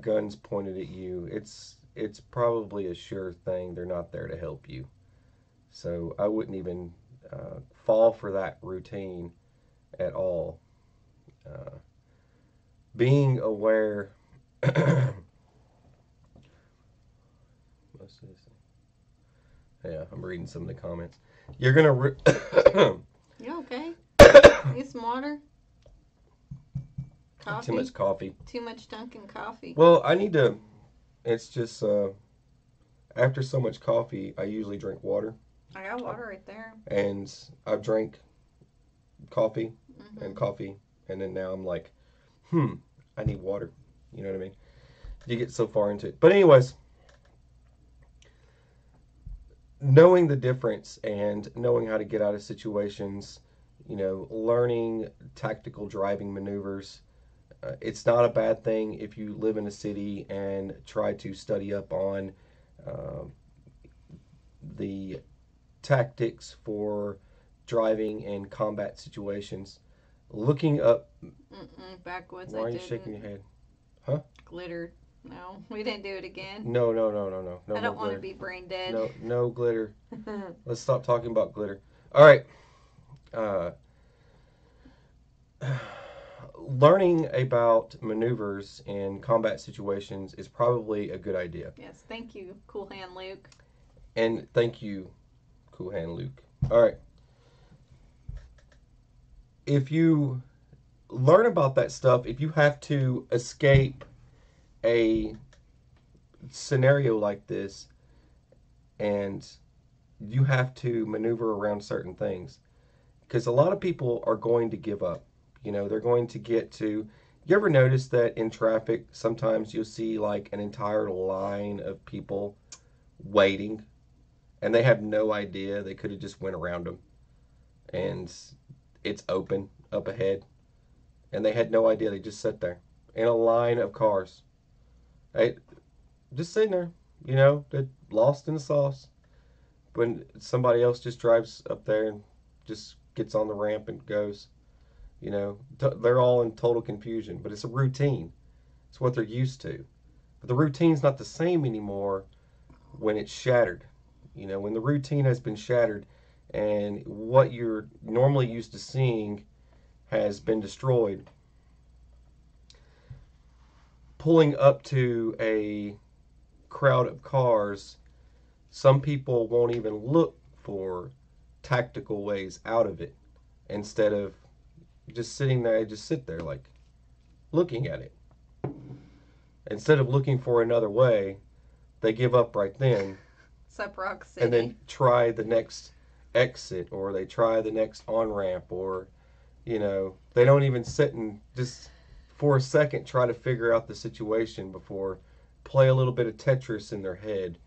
guns pointed at you, it's probably a sure thing they're not there to help you. So I wouldn't even fall for that routine at all. Uh, Being aware. Yeah, I'm reading some of the comments. You're gonna. You okay? Need some water? Coffee? Too much coffee. Too much Dunkin' coffee. Well, I need to. It's just after so much coffee, I usually drink water. I got water right there. And I've drank coffee and coffee, and then now I'm like, I need water. You know what I mean? You get so far into it. But anyways, knowing the difference and knowing how to get out of situations, learning tactical driving maneuvers. It's not a bad thing if you live in a city and try to study up on the tactics for driving in combat situations. Looking up. Backwoods. Why are you shaking your head? Huh? Glitter. No, we didn't do it again. No. I don't want to be brain dead. No glitter. Let's stop talking about glitter. All right. Learning about maneuvers in combat situations is probably a good idea. Yes, thank you, Cool Hand Luke. And thank you, Cool Hand Luke. All right. If you learn about that stuff, if you have to escape a scenario like this and you have to maneuver around certain things, because a lot of people are going to give up. They're going to get to. You ever notice that in traffic, sometimes you'll see like an entire line of people waiting, and they have no idea they could have just went around them, and it's open up ahead, and they had no idea. They just sat there in a line of cars, just sitting there. They're lost in the sauce. When somebody else just drives up there and just gets on the ramp and goes. They're all in total confusion, but it's a routine. It's what they're used to. But the routine's not the same anymore when it's shattered. When the routine has been shattered and what you're normally used to seeing has been destroyed, pulling up to a crowd of cars, some people won't even look for tactical ways out of it. Instead of just sitting there, just sit there like looking at it. Instead of looking for another way, they give up right then. Sup, Rock City. And then try the next exit, or they try the next on-ramp, or, they don't even sit and just for a second try to figure out the situation before play a little bit of Tetris in their head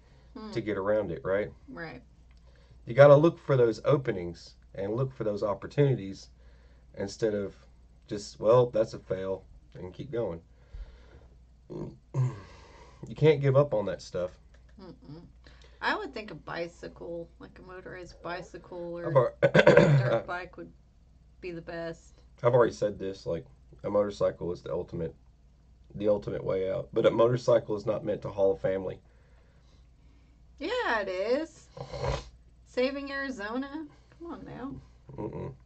to get around it, right? Right. You got to look for those openings and look for those opportunities instead of just, well, that's a fail, and keep going. You can't give up on that stuff. I would think a bicycle, like a motorized bicycle or a dirt bike would be the best. I've already said this, like a motorcycle is the ultimate way out. But a motorcycle is not meant to haul a family. Yeah, it is. Saving Arizona? Come on now.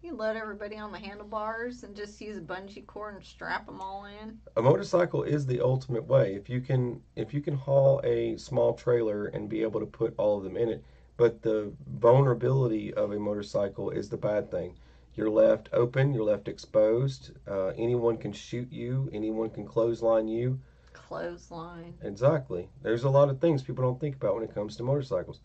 You load everybody on the handlebars and just use a bungee cord and strap them all in. A motorcycle is the ultimate way. If you can haul a small trailer and be able to put all of them in it, but the vulnerability of a motorcycle is the bad thing. You're left open. You're left exposed. Anyone can shoot you. Anyone can clothesline you. clothesline. Exactly. There's a lot of things people don't think about when it comes to motorcycles.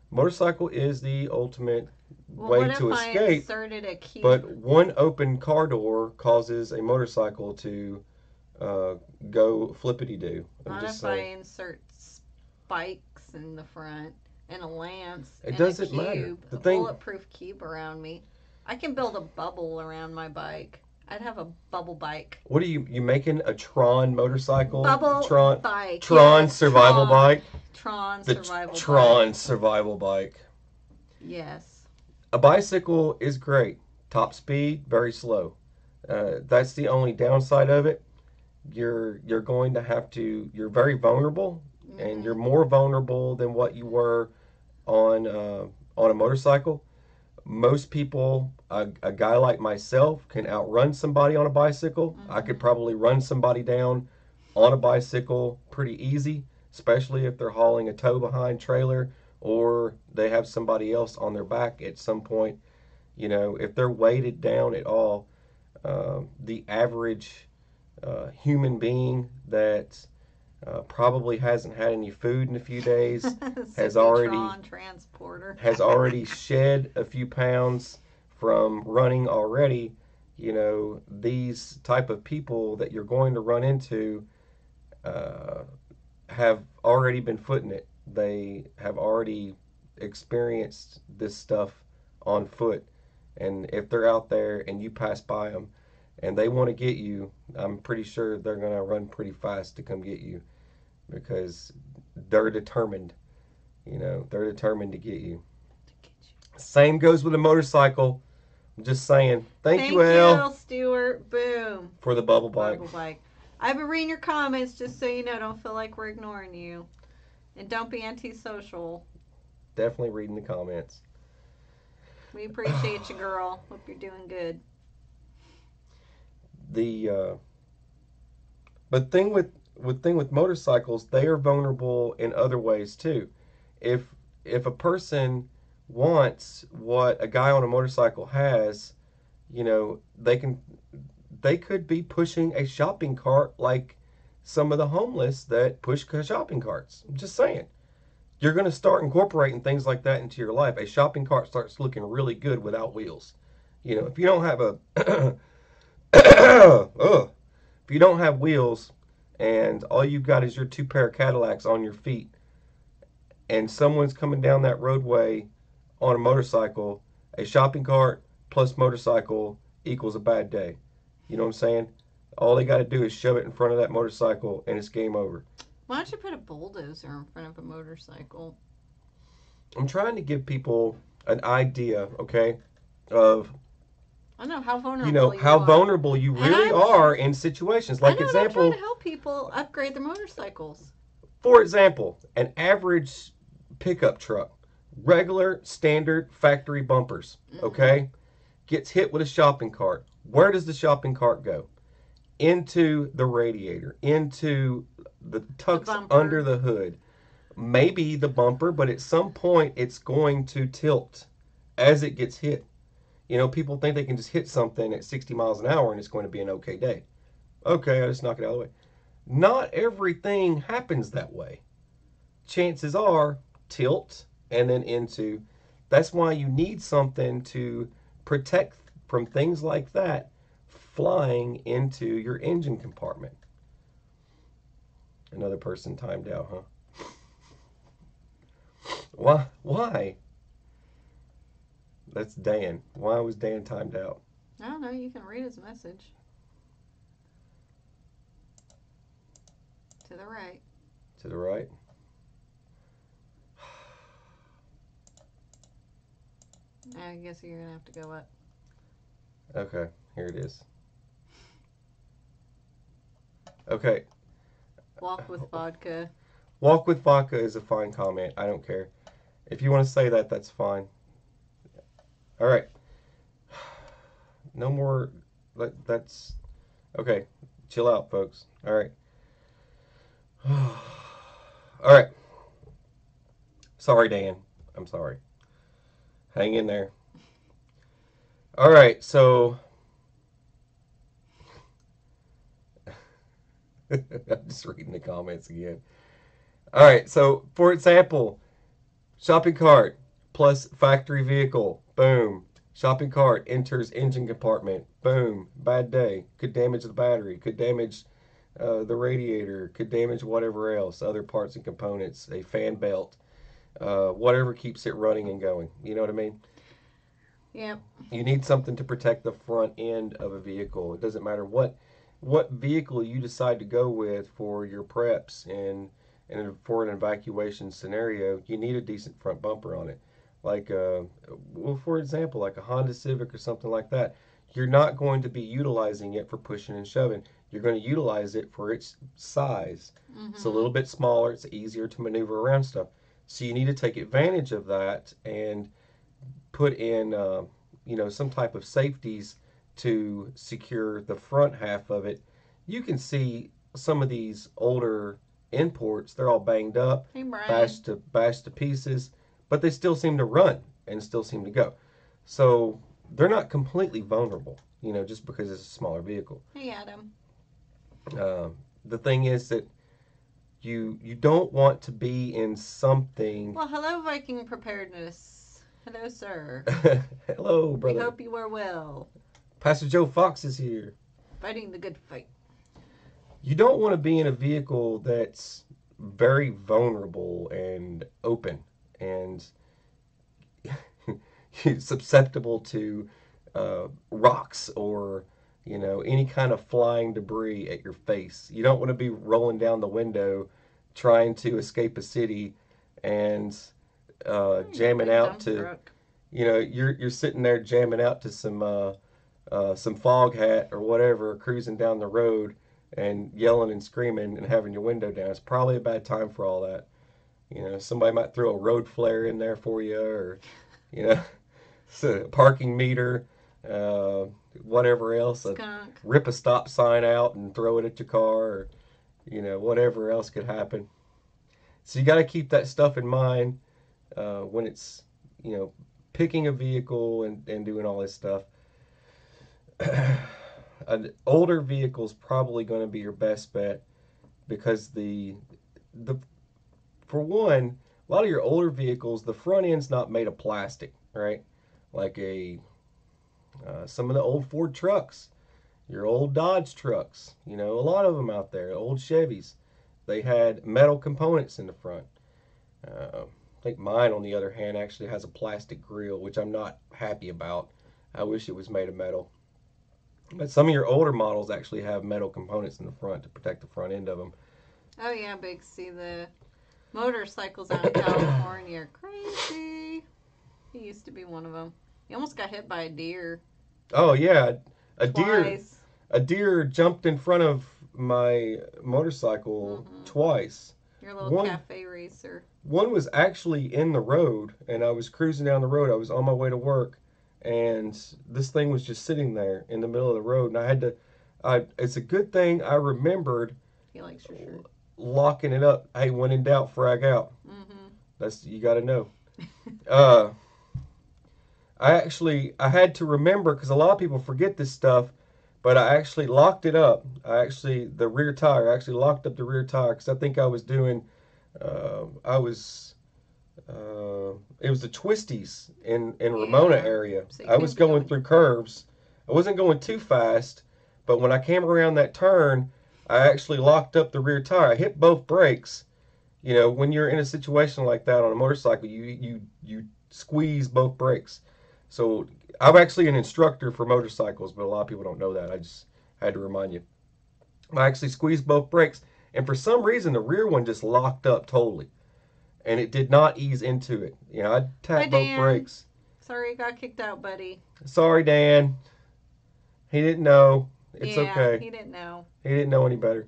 Motorcycle is the ultimate way to escape. I inserted a cube? But one open car door causes a motorcycle to go flippity-doo. Not if I insert spikes in the front and a lance and doesn't a cube, matter. A bulletproof cube around me. I can build a bubble around my bike. I'd have a bubble bike. What are you making a Tron motorcycle? Bubble Tron bike. Tron survival bike? Tron survival bike. Tron survival bike. Yes. A bicycle is great. Top speed, very slow. That's the only downside of it. You're going to have to. You're very vulnerable, and you're more vulnerable than what you were on a motorcycle. Most people, a guy like myself, can outrun somebody on a bicycle. I could probably run somebody down on a bicycle pretty easy, especially if they're hauling a tow behind trailer or they have somebody else on their back at some point. You know, if they're weighted down at all, the average human being that probably hasn't had any food in a few days has already shed a few pounds from running already. You know, these type of people that you're going to run into have already been footing it. They have already experienced this stuff on foot, and if they're out there and you pass by them and they want to get you, I'm pretty sure they're going to run pretty fast to come get you, because they're determined. You know, they're determined to get you. Same goes with a motorcycle. I'm just saying. Thank you, Elle. Stuart. Boom. For the bubble bike. I've been reading your comments, just so you know. Don't feel like we're ignoring you. And don't be antisocial. Definitely reading the comments. We appreciate you, girl. Hope you're doing good. But thing with motorcycles, they are vulnerable in other ways too. If a person wants what a guy on a motorcycle has, you know, they could be pushing a shopping cart like some of the homeless that push shopping carts. I'm just saying. You're going to start incorporating things like that into your life. A shopping cart starts looking really good without wheels. You know, if you don't have if you don't have wheels and all you've got is your two pair of Cadillacs on your feet, and someone's coming down that roadway on a motorcycle, a shopping cart plus motorcycle equals a bad day. You know what I'm saying? All they got to do is shove it in front of that motorcycle and it's game over. Why don't you put a bulldozer in front of a motorcycle? I'm trying to give people an idea, okay, of I know how vulnerable vulnerable you really are in situations. Like I'm example, trying to help people upgrade their motorcycles. For example, an average pickup truck, regular standard factory bumpers, okay, gets hit with a shopping cart. Where does the shopping cart go? Into the radiator, into the tucks under the hood. Maybe the bumper, but at some point it's going to tilt as it gets hit. You know, people think they can just hit something at 60 miles an hour and it's going to be an okay day. Okay, I just knock it out of the way. Not everything happens that way. Chances are tilt and then into. That's why you need something to protect from things like that flying into your engine compartment. Another person timed out, huh? Why? That's Dan. Why was Dan timed out? I don't know. You can read his message. To the right. To the right? I guess you're going to have to go up. Okay, here it is. Okay. Walk with vodka. Walk with vodka is a fine comment. I don't care. If you want to say that, that's fine. All right. No more. That's okay. Chill out, folks. All right. All right. Sorry, Dan. I'm sorry. Hang in there. All right. So I'm just reading the comments again. All right, so for example, shopping cart plus factory vehicle. Boom. Shopping cart enters engine compartment. Boom. Bad day. Could damage the battery. Could damage the radiator. Could damage whatever else. Other parts and components. A fan belt. Whatever keeps it running and going. You know what I mean? Yep. You need something to protect the front end of a vehicle. It doesn't matter what vehicle you decide to go with for your preps and for an evacuation scenario. You need a decent front bumper on it. Like, well, for example, like a Honda Civic or something like that. You're not going to be utilizing it for pushing and shoving. You're going to utilize it for its size. It's a little bit smaller. It's easier to maneuver around stuff. So you need to take advantage of that and put in, some type of safeties to secure the front half of it. You can see some of these older imports; they're all banged up, Hey, Brian. bashed to pieces, but they still seem to run and still seem to go. So they're not completely vulnerable, just because it's a smaller vehicle. Hey, Adam. The thing is that you don't want to be in something. Well, hello, Viking Preparedness. Hello, sir. Hello, brother. We hope you are well. Pastor Joe Fox is here. Fighting the good fight. You don't want to be in a vehicle that's very vulnerable and open and susceptible to rocks or any kind of flying debris at your face. You don't want to be rolling down the window trying to escape a city and jamming out to you're sitting there jamming out to some fog hat or whatever, cruising down the road and yelling and screaming and having your window down. It's probably a bad time for all that. Somebody might throw a road flare in there for you, or a parking meter, whatever else. Rip a stop sign out and throw it at your car, or whatever else could happen. So you got to keep that stuff in mind when it's picking a vehicle and doing all this stuff. An older vehicle is probably going to be your best bet because for one, a lot of your older vehicles, the front end's not made of plastic, right? Like some of the old Ford trucks, your old Dodge trucks, a lot of them out there, old Chevys, they had metal components in the front. I think mine, on the other hand, actually has a plastic grill, which I'm not happy about. I wish it was made of metal. But some of your older models actually have metal components in the front to protect the front end of them. Oh, yeah, Big. See, the motorcycles out in California are crazy. He used to be one of them. He almost got hit by a deer. Oh, yeah. Twice. A deer jumped in front of my motorcycle twice. Your little cafe racer. One was actually in the road, and I was cruising down the road. I was on my way to work, and this thing was just sitting there in the middle of the road, and I had to. It's a good thing I remembered. He likes your shirt. Locking it up. Hey, when in doubt, frag out. That's, you got to know. I had to remember, because a lot of people forget this stuff, but I actually locked it up. The rear tire, I actually locked up the rear tire because I think I was doing, it was the twisties in Ramona area. So I was going through curves. I wasn't going too fast, but when I came around that turn, I actually locked up the rear tire. I hit both brakes. When you're in a situation like that on a motorcycle, you squeeze both brakes. So I'm actually an instructor for motorcycles, but a lot of people don't know that. I just had to remind you. I actually squeezed both brakes, and for some reason the rear one just locked up totally, and it did not ease into it. I tapped both brakes. Sorry you got kicked out, buddy. Sorry, Dan. He didn't know. It's okay. He didn't know. He didn't know any better.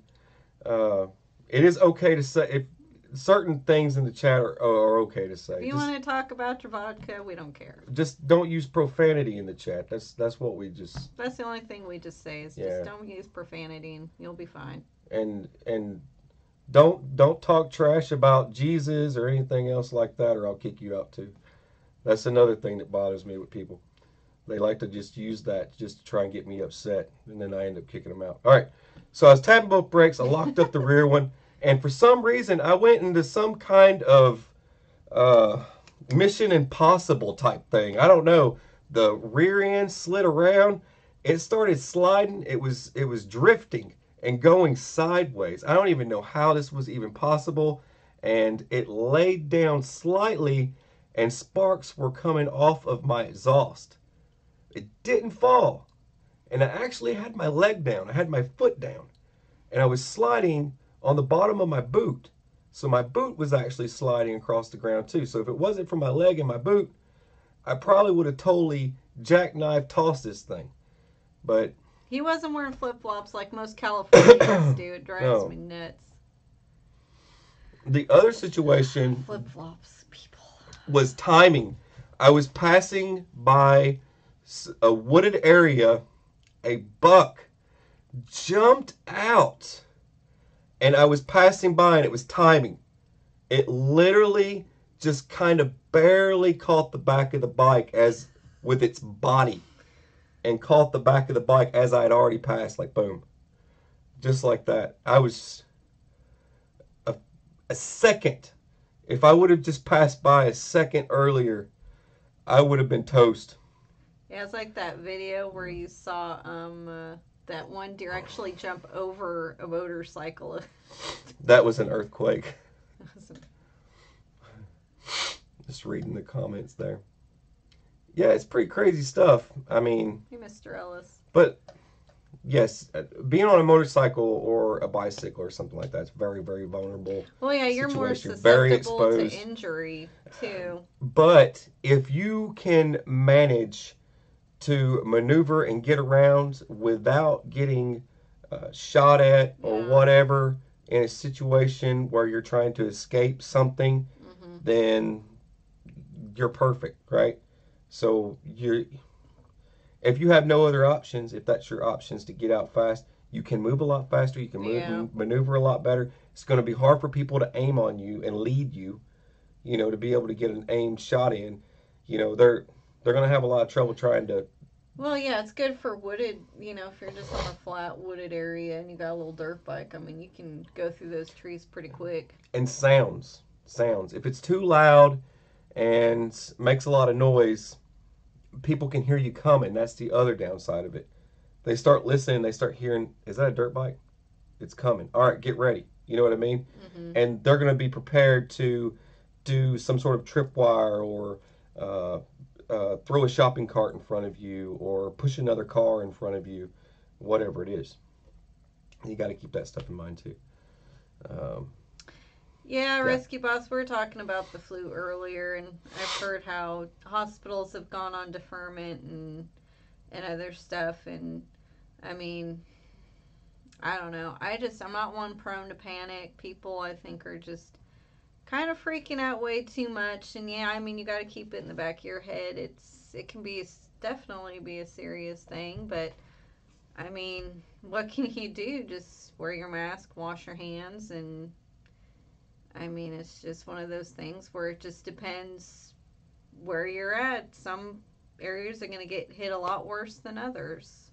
It is okay to say if certain things in the chat are okay to say. If you want to talk about your vodka, we don't care. Just don't use profanity in the chat. That's what we just. That's the only thing we just say is just don't use profanity and you'll be fine. And don't talk trash about Jesus or anything else like that, or I'll kick you out too. That's another thing that bothers me with people. They like to just use that just to try and get me upset, and then I end up kicking them out. All right. So I was tapping both brakes. I locked up the rear one. And for some reason, I went into some kind of Mission Impossible type thing. I don't know. The rear end slid around. It started sliding. It was drifting and going sideways. I don't even know how this was even possible. And it laid down slightly, and sparks were coming off of my exhaust. It didn't fall. And I actually had my leg down. I had my foot down. And I was sliding on the bottom of my boot. So my boot was actually sliding across the ground too. So if it wasn't for my leg and my boot, I probably would have totally jackknife tossed this thing. But he wasn't wearing flip-flops like most Californians do. It drives me nuts. The other situation flip-flops, people, was timing. I was passing by a wooded area. A buck jumped out, and I was passing by, and it was timing. It literally just kind of barely caught the back of the bike as with its body, and caught the back of the bike as I had already passed, like boom, just like that. I was a second. If I would have just passed by a second earlier, I would have been toast. Yeah, it's like that video where you saw that one deer actually jump over a motorcycle. That was an earthquake. Just reading the comments there. Yeah, it's pretty crazy stuff. I mean... Hey, Mr. Ellis. But, yes, being on a motorcycle or a bicycle or something like that is very, very vulnerable. Well, yeah, you're more susceptible to injury, too. But if you can manage to maneuver and get around without getting shot at or whatever in a situation where you're trying to escape something, then you're perfect, right? So if you have no other options, if that's your options to get out fast, you can move a lot faster, you can maneuver a lot better. It's going to be hard for people to aim on you and lead you, to be able to get an aimed shot in. They're going to have a lot of trouble trying to... Well, yeah, it's good for wooded, if you're just on a flat wooded area and you got a little dirt bike, I mean, you can go through those trees pretty quick. And sounds. If it's too loud and makes a lot of noise, people can hear you coming. That's the other downside of it. They start listening, they start hearing, is that a dirt bike? It's coming. All right, get ready. You know what I mean? Mm-hmm. And they're going to be prepared to do some sort of tripwire or throw a shopping cart in front of you or push another car in front of you, whatever it is. You got to keep that stuff in mind too. Rescue Boss, we were talking about the flu earlier, and I've heard how hospitals have gone on deferment and other stuff, and I mean, I don't know. I'm not one prone to panic. People, I think, are just kind of freaking out way too much, and yeah, I mean, you got to keep it in the back of your head. It can definitely be a serious thing, but I mean, what can you do? Just wear your mask, wash your hands, and I mean, it's just one of those things where it just depends where you're at. Some areas are going to get hit a lot worse than others.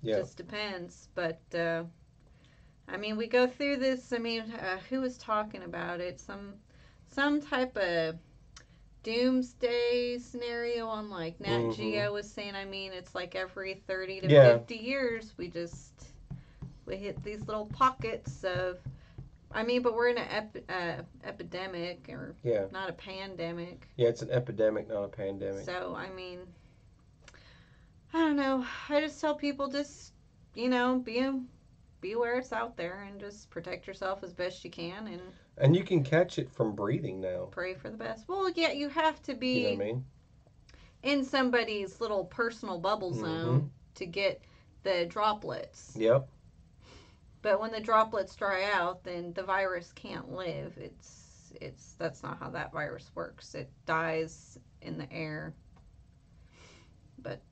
Yeah. It just depends. But, I mean, we go through this. I mean, who was talking about it? Some type of doomsday scenario on, like, Nat Geo was saying, I mean, it's like every 30 to 50 years we hit these little pockets of... I mean, but we're in an epidemic, or not a pandemic. Yeah, it's an epidemic, not a pandemic. So, I mean, I don't know. I just tell people just, be aware it's out there and just protect yourself as best you can. And you can catch it from breathing now. Pray for the best. Well, yeah, you have to be you know what I mean? In somebody's little personal bubble zone to get the droplets. Yep. But when the droplets dry out, then the virus can't live. That's not how that virus works. It dies in the air. But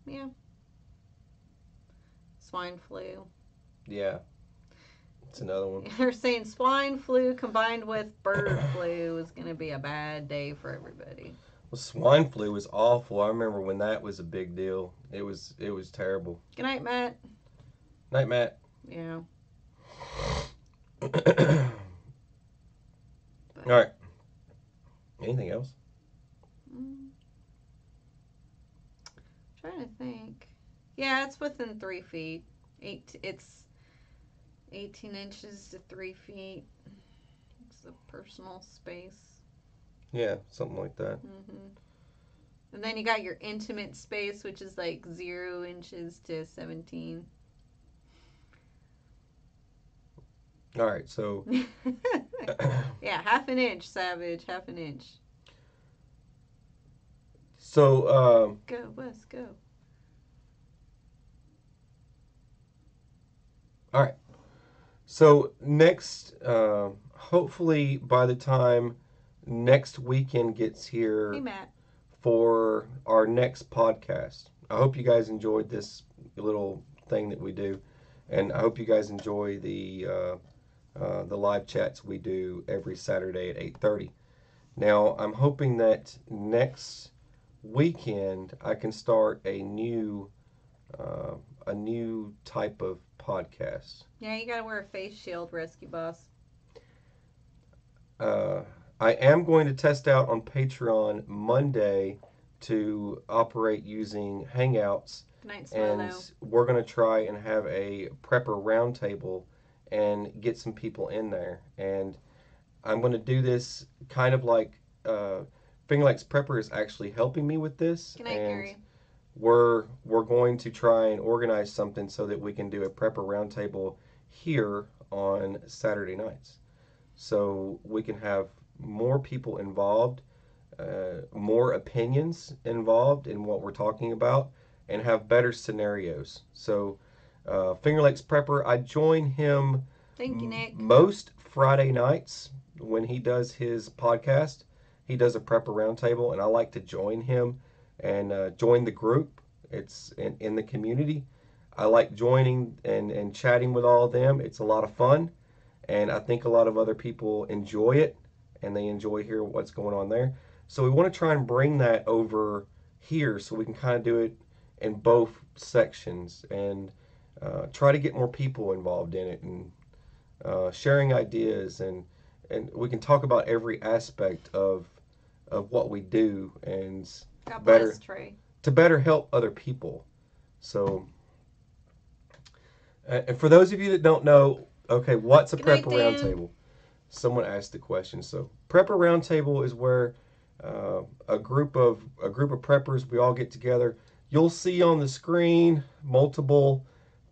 yeah, swine flu. Yeah, it's another one. They're saying swine flu combined with bird flu is going to be a bad day for everybody. Well, swine flu was awful. I remember when that was a big deal. It was terrible. Good night, Matt. Night, Matt. Yeah. All right. Anything else? Trying to think. Yeah, it's within 3 feet. It's 18 inches to 3 feet. It's a personal space. Yeah, something like that. Mm-hmm. And then you got your intimate space, which is like 0 inches to 17. All right, so. Yeah, half an inch, Savage. Half an inch. So, Go, Wes, go. all right. So next, hopefully by the time next weekend gets here Hey, Matt. for our next podcast, I hope you guys enjoyed this little thing that we do, and I hope you guys enjoy the live chats we do every Saturday at 8:30. Now, I'm hoping that next weekend I can start a new type of podcast. Yeah, you gotta wear a face shield, Rescue Boss. I am going to test out on Patreon Monday to operate using Hangouts. Good night, And Smolo. we're going to try and have a prepper roundtable and get some people in there. And I'm going to do this kind of like Finger Lakes Prepper is actually helping me with this. Good night, and Gary. we're going to try and organize something so that we can do a prepper roundtable here on Saturday nights. So we can have more people involved, more opinions involved in what we're talking about, and have better scenarios. So Finger Lakes Prepper, I join him Thank you, Nick. most Friday nights when he does his podcast. He does a prepper roundtable, and I like to join him and join the group. It's in the community. I like joining and chatting with all of them. It's a lot of fun. And I think a lot of other people enjoy it, and they enjoy hearing what's going on there. So we want to try and bring that over here so we can kind of do it in both sections and try to get more people involved in it and sharing ideas. And we can talk about every aspect of what we do and God bless, Trey. to better help other people. So, and for those of you that don't know, okay, what's a prepper roundtable? Someone asked the question. So, prepper roundtable is where a group of preppers, we all get together. You'll see on the screen multiple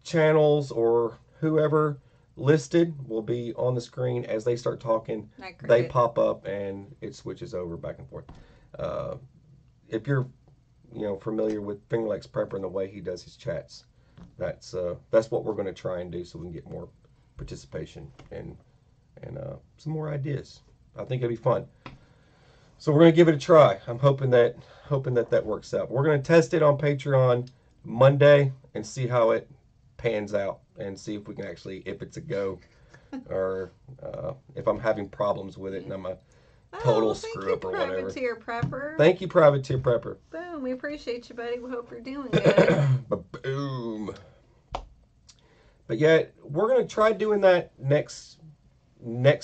channels or whoever listed will be on the screen as they start talking. They pop up and it switches over back and forth. If you're familiar with Finger Lakes Prepper and the way he does his chats, that's what we're going to try and do so we can get more participation and some more ideas. I think it'll be fun. So we're going to give it a try. I'm hoping that works out. We're going to test it on Patreon Monday and see how it pans out and see if we can actually, if it's a go or if I'm having problems with it and I'm a total screw up or whatever. Privateer Prepper. Thank you, Privateer Prepper. Boom. We appreciate you, buddy. We hope you're doing good. Boom. But yeah, we're gonna try doing that next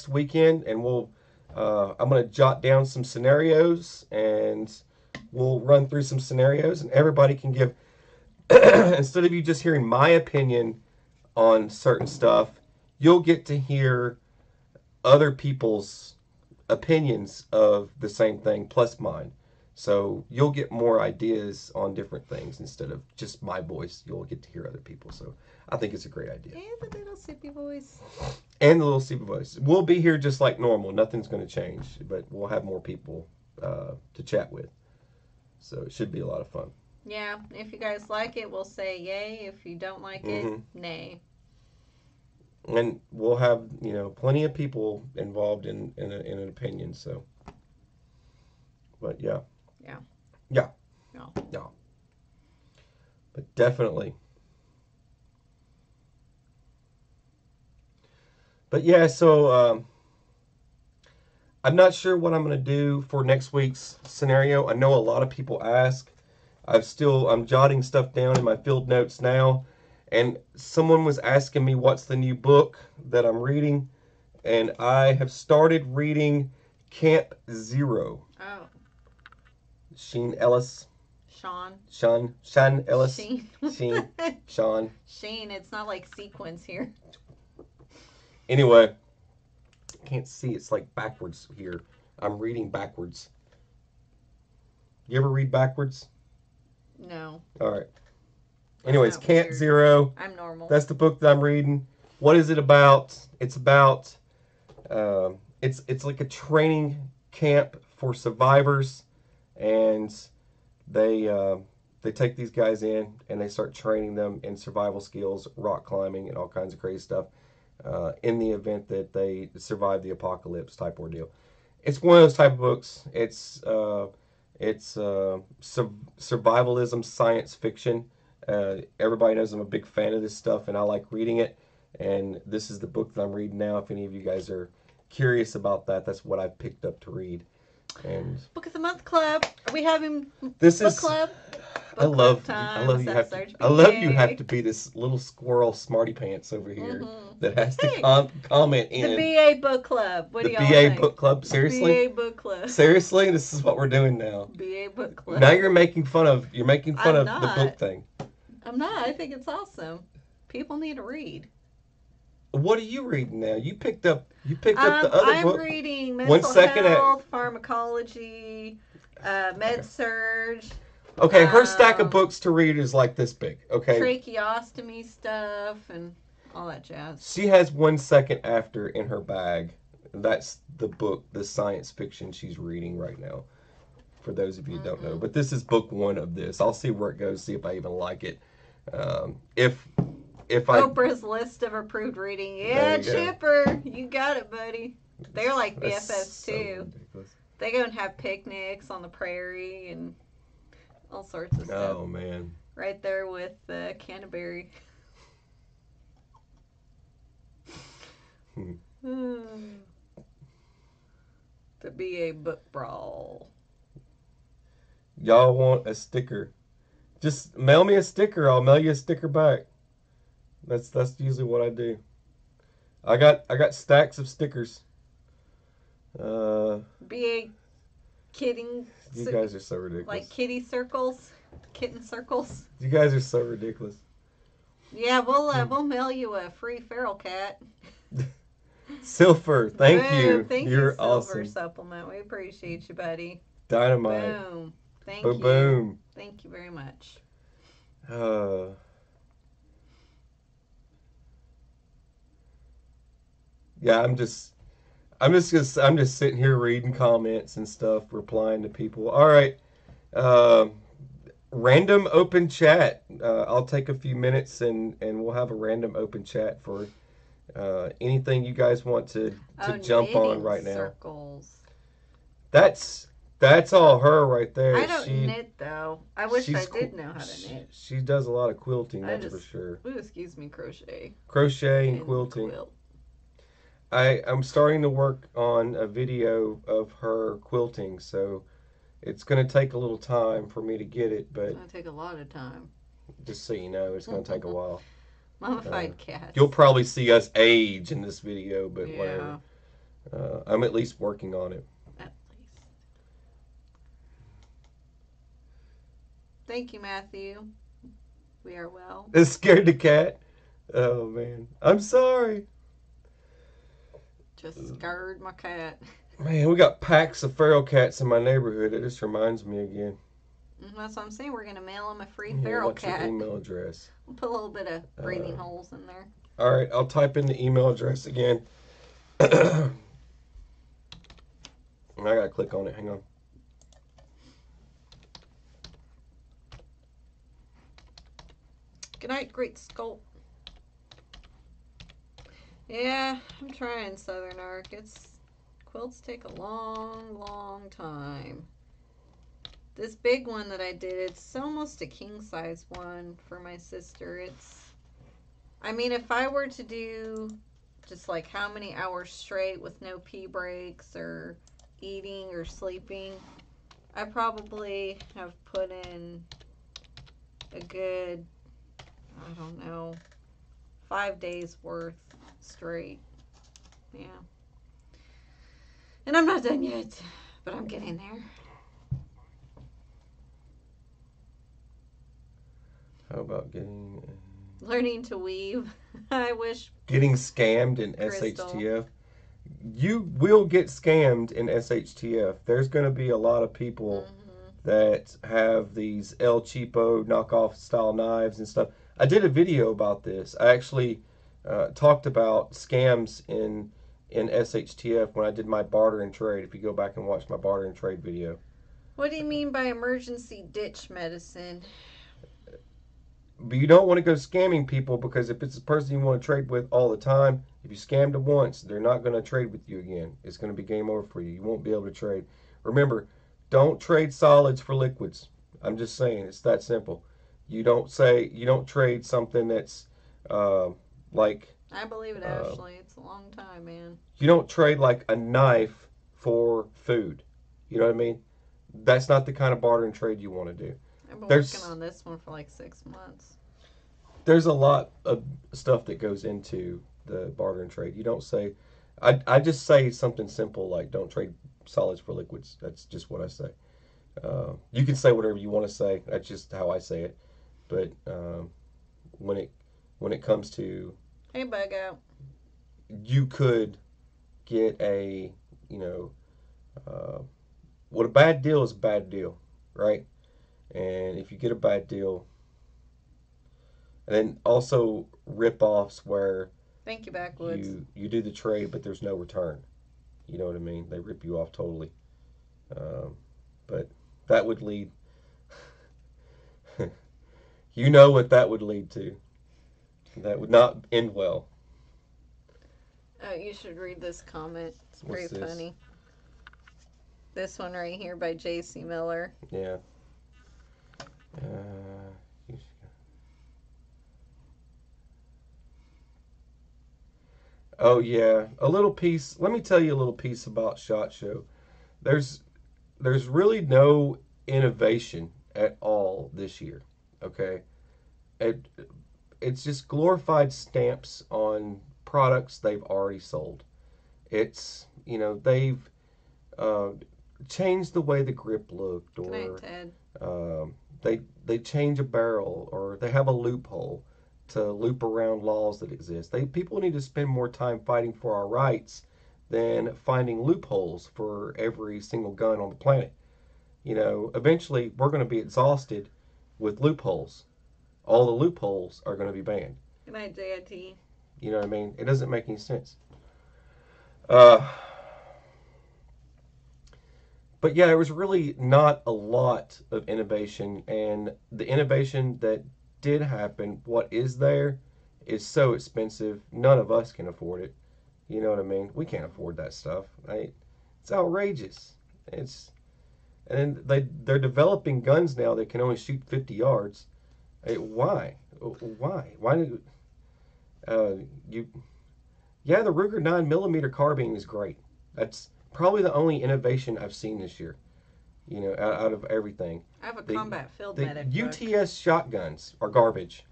weekend, and we'll. I'm gonna jot down some scenarios, and we'll run through some scenarios, and everybody can give. Instead of you just hearing my opinion on certain stuff, you'll get to hear other people's opinions of the same thing plus mine. So you'll get more ideas on different things instead of just my voice. You'll get to hear other people. So I think it's a great idea. And the little sippy voice. And the little sippy voice. We'll be here just like normal. Nothing's going to change, but we'll have more people to chat with. So it should be a lot of fun. Yeah. If you guys like it, we'll say yay. If you don't like it, nay. And we'll have, plenty of people involved in an opinion. So, but yeah. Yeah. Yeah. No. No. But definitely. But yeah, so I'm not sure what I'm going to do for next week's scenario. I know a lot of people ask. I'm jotting stuff down in my field notes now. And someone was asking me what's the new book that I'm reading, and I have started reading Camp Zero. Oh. Sheen Ellis. Sean Ellis. Sheen. Sean. Sheen, it's not like sequence here. Anyway, can't see, it's like backwards here. I'm reading backwards. You ever read backwards? No. All right. Anyways, Camp weird. Zero. I'm normal. That's the book that I'm reading. What is it about? It's about it's like a training camp for survivors, and they take these guys in and they start training them in survival skills, rock climbing, and all kinds of crazy stuff in the event that they survive the apocalypse type ordeal. It's one of those type of books. It's survivalism, science fiction. Everybody knows I'm a big fan of this stuff, and I like reading it. And this is the book that I'm reading now. If any of you guys are curious about that, that's what I've picked up to read. And Book of the Month Club. Are we having this book is club? I love you have to be this little squirrel smarty pants over here that has to comment in. The BA book club. What do y'all think? The BA book club. Seriously? BA book club. Seriously, this is what we're doing now. BA book club. Now you're making fun of the book thing. I'm not. I think it's awesome. People need to read. What are you reading now? You picked up the other book. I'm reading mental health, pharmacology, med surge. Okay, her stack of books to read is like this big. Okay. Tracheostomy stuff and all that jazz. She has 1 second after in her bag. That's the book, the science fiction she's reading right now. For those of you who don't know, but this is book 1 of this. I'll see where it goes. See if I even like it. If Oprah's list of approved reading. Yeah, Chipper, you got it, buddy. They're like BFFs too. Ridiculous. They go and have picnics on the prairie and all sorts of stuff. Oh man! Right there with Canterbury. The BA book brawl. Y'all want a sticker? Just mail me a sticker. I'll mail you a sticker back. That's usually what I do. I got stacks of stickers. BA kidding. You guys are so ridiculous. Like kitty circles, kitten circles. You guys are so ridiculous. Yeah, we'll mail you a free feral cat. Silver, thank you. Thank You're you, Silver awesome. Supplement. We appreciate you, buddy. Dynamite. Boom. Thank boom, you. Boom. Thank you very much. Yeah, I'm just sitting here reading comments and stuff, replying to people. All right, random open chat. I'll take a few minutes and we'll have a random open chat for anything you guys want to jump on right now. Circles. That's all her right there. I don't knit though. I wish I did know how to knit. She does a lot of quilting, that's for sure. Ooh, excuse me, crochet. Crochet and quilting. I'm starting to work on a video of her quilting, so it's going to take a little time for me to get it, but... It's going to take a lot of time. Just so you know, it's going to take a while. Mummified cats. You'll probably see us age in this video, but whatever. I'm at least working on it. At least. Thank you, Matthew. We are well. It scared the cat? Oh, man. I'm sorry. Just scared my cat. Man, we got packs of feral cats in my neighborhood. It just reminds me again. That's what I'm saying. We're going to mail them a free feral cat. What's your email address? We'll put a little bit of breathing holes in there. All right, I'll type in the email address again. I got to click on it. Hang on. Good night, Great Sculpt. Yeah, I'm trying, Southern Arc. Quilts take a long, long time. This big one that I did, it's almost a king size one for my sister. I mean, if I were to do just like how many hours straight with no pee breaks or eating or sleeping, I probably have put in a good, I don't know, 5 days worth straight. Yeah. And I'm not done yet, but I'm getting there. How about getting... Learning to weave. I wish. Getting scammed in Crystal. SHTF. You will get scammed in SHTF. There's going to be a lot of people that have these El Cheapo knockoff style knives and stuff. I did a video about this. I actually talked about scams in SHTF when I did my barter and trade. If you go back and watch my barter and trade video. What do you mean by emergency ditch medicine? But you don't want to go scamming people, because if it's a person you want to trade with all the time, if you scammed them once, they're not going to trade with you again. It's going to be game over for you. You won't be able to trade. Remember, don't trade solids for liquids. I'm just saying, it's that simple. You don't trade something that's like... I believe it, Ashley. It's a long time, man. You don't trade like a knife for food. You know what I mean? That's not the kind of barter and trade you want to do. I've been working on this one for like 6 months. There's a lot of stuff that goes into the barter and trade. You don't say... I just say something simple like, don't trade solids for liquids. That's just what I say. You can say whatever you want to say. That's just how I say it. But when it comes to... Hey, bug out. You could get a, what a bad deal is a bad deal, right? And if you get a bad deal, and then also rip-offs where... Thank you, Backwoods. You do the trade, but there's no return. You know what I mean? They rip you off totally. But that would lead... you know what that would lead to. That would not end well. Oh, you should read this comment. It's pretty funny. This one right here by J.C. Miller. Yeah. Oh, yeah. A little piece. Let me tell you a little piece about SHOT Show. There's really no innovation at all this year. Okay? It's just glorified stamps on products they've already sold. It's, they've changed the way the grip looked, or Good night, Ted. They change a barrel, or they have a loophole to loop around laws that exist. People need to spend more time fighting for our rights than finding loopholes for every single gun on the planet. Eventually we're going to be exhausted with loopholes. All the loopholes are going to be banned. Good night, JIT. You know what I mean? It doesn't make any sense. But yeah, there was really not a lot of innovation, and the innovation that did happen, what is there, is so expensive, none of us can afford it. You know what I mean? We can't afford that stuff. Right? It's outrageous. And they're developing guns now that can only shoot 50 yards. Why? Why do Yeah, the Ruger 9mm carbine is great. That's probably the only innovation I've seen this year. Out of everything. I have a combat field the medic. UTS shotguns are garbage.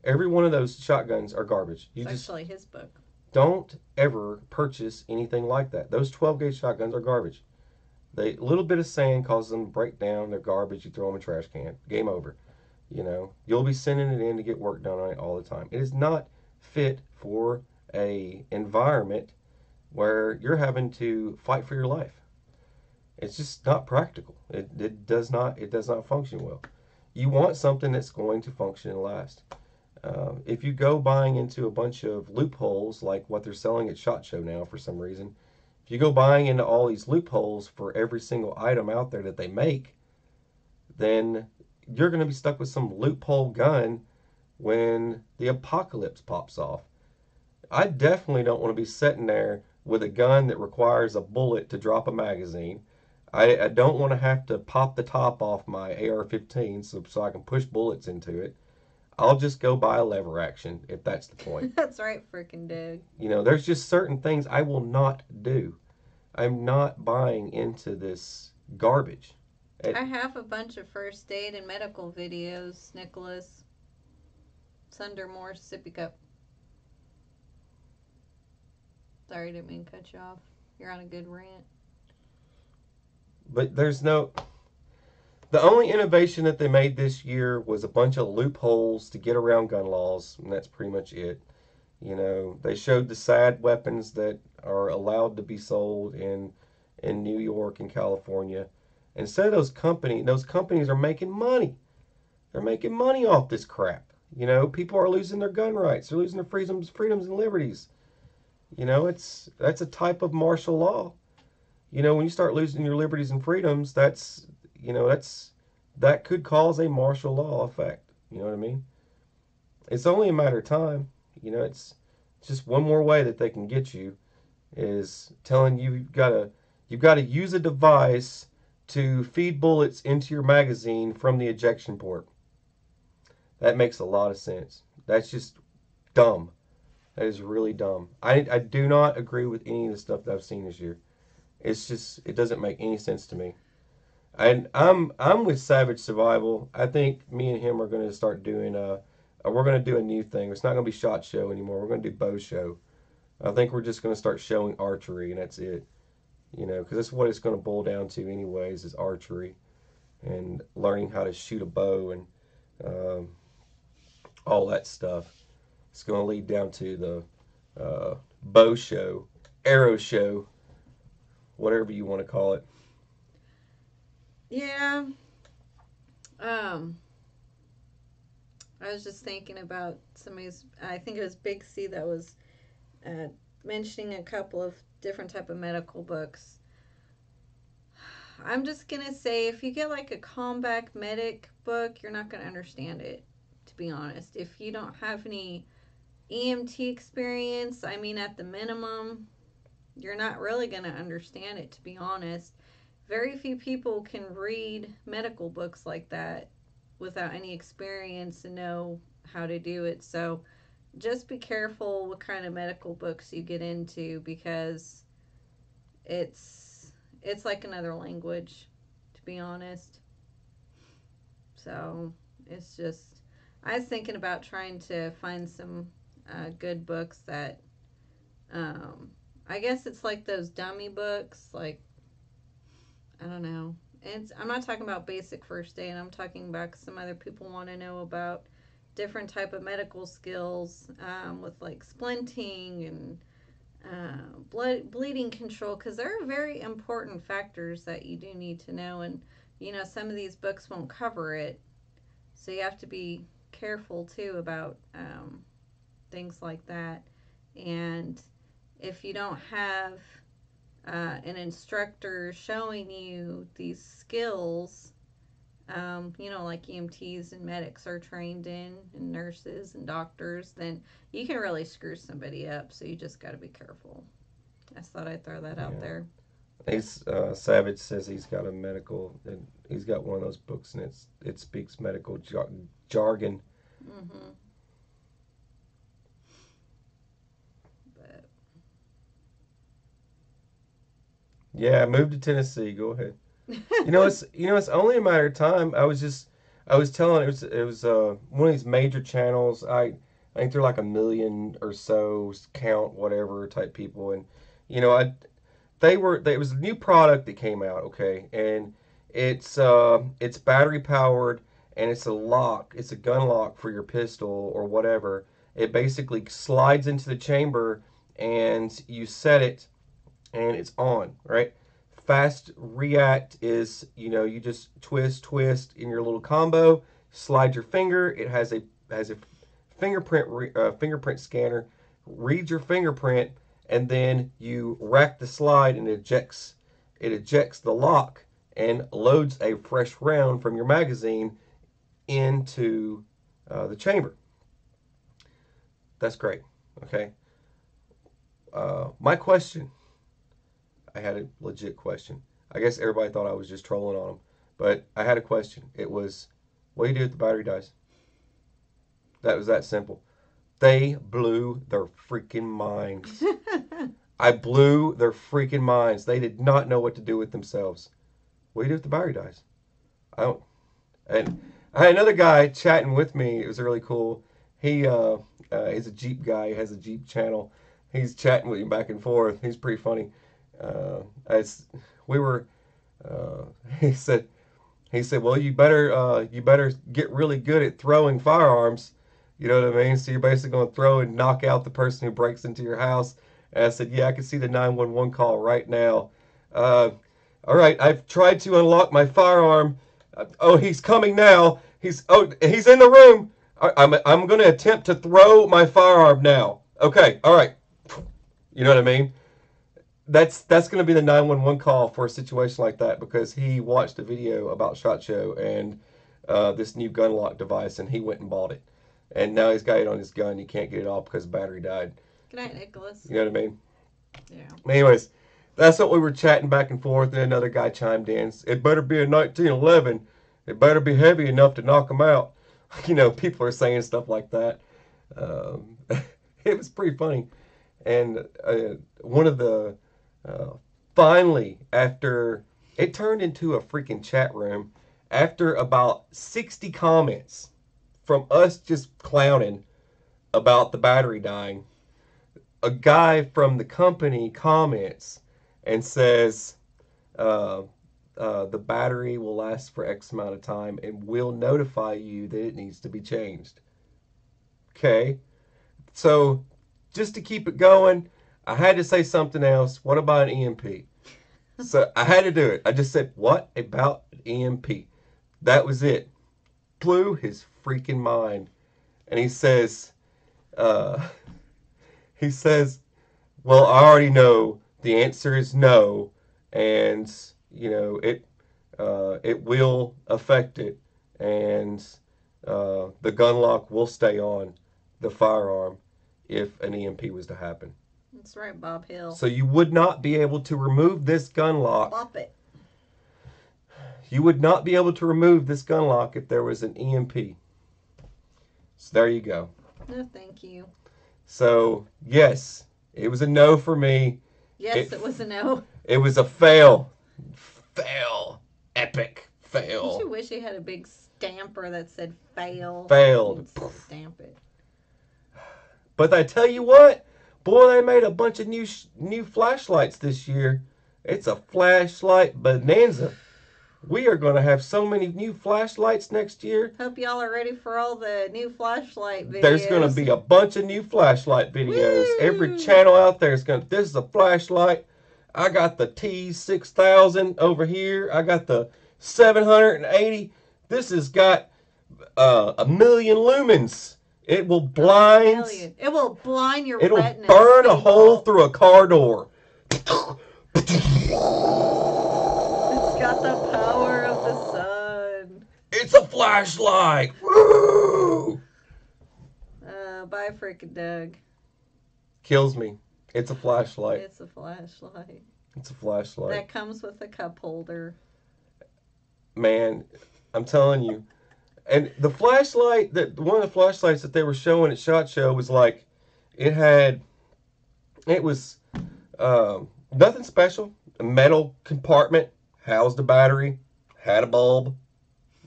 Every one of those shotguns are garbage. It's actually his book. Don't ever purchase anything like that. Those 12-gauge shotguns are garbage. A little bit of sand causes them to break down. They're garbage. You throw them in a trash can. Game over. You'll be sending it in to get work done on it all the time. It is not fit for a environment where you're having to fight for your life. It's just not practical. It does not function well. You want something that's going to function and last. If you go buying into a bunch of loopholes like what they're selling at SHOT Show now for some reason, if you go buying into all these loopholes for every single item out there that they make, then you're going to be stuck with some loophole gun when the apocalypse pops off. I definitely don't want to be sitting there with a gun that requires a bullet to drop a magazine. I don't want to have to pop the top off my AR-15 so I can push bullets into it. I'll just go buy a lever action if that's the point. That's right, frickin' dude. There's just certain things I will not do. I'm not buying into this garbage. I have a bunch of first aid and medical videos, Nicholas. Sunder more sippy cup. Sorry, didn't mean to cut you off. You're on a good rant. But there's no... The only innovation that they made this year was a bunch of loopholes to get around gun laws, and that's pretty much it. You know, they showed the sad weapons that are allowed to be sold in New York and California. Instead of those companies are making money. They're making money off this crap. You know, people are losing their gun rights. They're losing their freedoms and liberties. You know, that's a type of martial law. You know, when you start losing your liberties and freedoms, that could cause a martial law effect. You know what I mean? It's only a matter of time. You know, it's just one more way that they can get you is telling you you've got to use a device to feed bullets into your magazine from the ejection port. That makes a lot of sense. That's just dumb. That is really dumb. I do not agree with any of the stuff that I've seen this year. It's just, it doesn't make any sense to me. And I'm with Savage Survival. I think me and him are going to start doing we're going to do a new thing. It's not going to be SHOT Show anymore. We're going to do Bow Show. I think we're just going to start showing archery, and that's it. You know, because that's what it's going to boil down to anyways, is archery and learning how to shoot a bow and all that stuff. It's going to lead down to the bow show, arrow show, whatever you want to call it. Yeah. I was just thinking about I think it was Big C that was mentioning a couple of different type of medical books. I'm just going to say, if you get like a combat medic book, you're not going to understand it, to be honest. If you don't have any EMT experience, I mean, at the minimum, you're not really going to understand it, to be honest. Very few people can read medical books like that without any experience and know how to do it. So just be careful what kind of medical books you get into, because it's like another language, to be honest. So it's just, I was thinking about trying to find some good books that, I guess it's like those dummy books, like, I don't know. I'm not talking about basic first aid. I'm talking about some other people want to know about different type of medical skills with like splinting and bleeding control, because there are very important factors that you do need to know, and you know, some of these books won't cover it, so you have to be careful too about things like that. And if you don't have an instructor showing you these skills, you know, like EMTs and medics are trained in, and nurses and doctors, then you can really screw somebody up. So you just got to be careful. I just thought I'd throw that out there. Savage says he's got a medical, and he's got one of those books, and it speaks medical jargon. Mm-hmm. Yeah, move to Tennessee. Go ahead. It's only a matter of time. I was telling it was one of these major channels. I think they're like 1 million or so count whatever type people, and you know it was a new product that came out, okay, and it's battery powered, and it's a gun lock for your pistol or whatever. It basically slides into the chamber, and you set it, and it's on, right? Fast react is, you just twist in your little combo, slide your finger. It has a fingerprint scanner, reads your fingerprint, and then you rack the slide, and it ejects the lock and loads a fresh round from your magazine into the chamber. That's great. Okay. My question. I had a legit question. I guess everybody thought I was just trolling on them, but I had a question. It was, what do you do if the battery dies? That was that simple. They blew their freaking minds. I blew their freaking minds. They did not know what to do with themselves. What do you do if the battery dies? I don't. And I had another guy chatting with me. It was really cool. he's a Jeep guy. He has a Jeep channel. He's chatting with me back and forth. He's pretty funny. As we were, uh, he said, well, you better get really good at throwing firearms. You know what I mean? So you're basically going to throw and knock out the person who breaks into your house. And I said, yeah, I can see the 911 call right now. All right, I've tried to unlock my firearm. Oh, he's coming now. He's in the room. I'm going to attempt to throw my firearm now. Okay, all right. You know what I mean? That's going to be the 911 call for a situation like that because he watched a video about SHOT Show and this new gun lock device, and he went and bought it. And now he's got it on his gun. He can't get it off because the battery died. Good night, Nicholas. You know what I mean? Yeah. Anyways, that's what we were chatting back and forth, and another guy chimed in. It better be a 1911. It better be heavy enough to knock him out. You know, people are saying stuff like that. It was pretty funny. And one of the, finally, after, it turned into a freaking chat room, after about 60 comments from us just clowning about the battery dying, a guy from the company comments and says, the battery will last for X amount of time and will notify you that it needs to be changed. Okay. So, just to keep it going, I had to say something else. What about an EMP? So, I had to do it. I just said, what about an EMP? That was it. Blew his freaking mind. And he says, well, I already know the answer is no, and you know it will affect it, and the gun lock will stay on the firearm if an EMP was to happen. That's right, Bob Hill. So you would not be able to remove this gun lock. Bop it. You would not be able to remove this gun lock if there was an EMP. So there you go. No, thank you. So, yes, it was a no for me. Yes, it was a no. It was a fail. Fail. Epic fail. Don't you wish you had a big stamper that said fail? Failed. Stamp it. But I tell you what, boy, they made a bunch of new flashlights this year. It's a flashlight bonanza. We are going to have so many new flashlights next year. Hope y'all are ready for all the new flashlight videos. There's going to be a bunch of new flashlight videos. Woo! Every channel out there is going to, this is a flashlight. I got the T6000 over here. I got the 780. This has got 1,000,000 lumens. It will blind. It will blind your It'll retinas. burn a hole through a car door. It's got the power of the sun. It's a flashlight. Woo! Bye, frickin' Doug. Kills me. It's a flashlight. It's a flashlight. It's a flashlight. That comes with a cup holder. Man, I'm telling you. And the flashlight, one of the flashlights that they were showing at SHOT Show was like, it was nothing special. A metal compartment, housed a battery, had a bulb,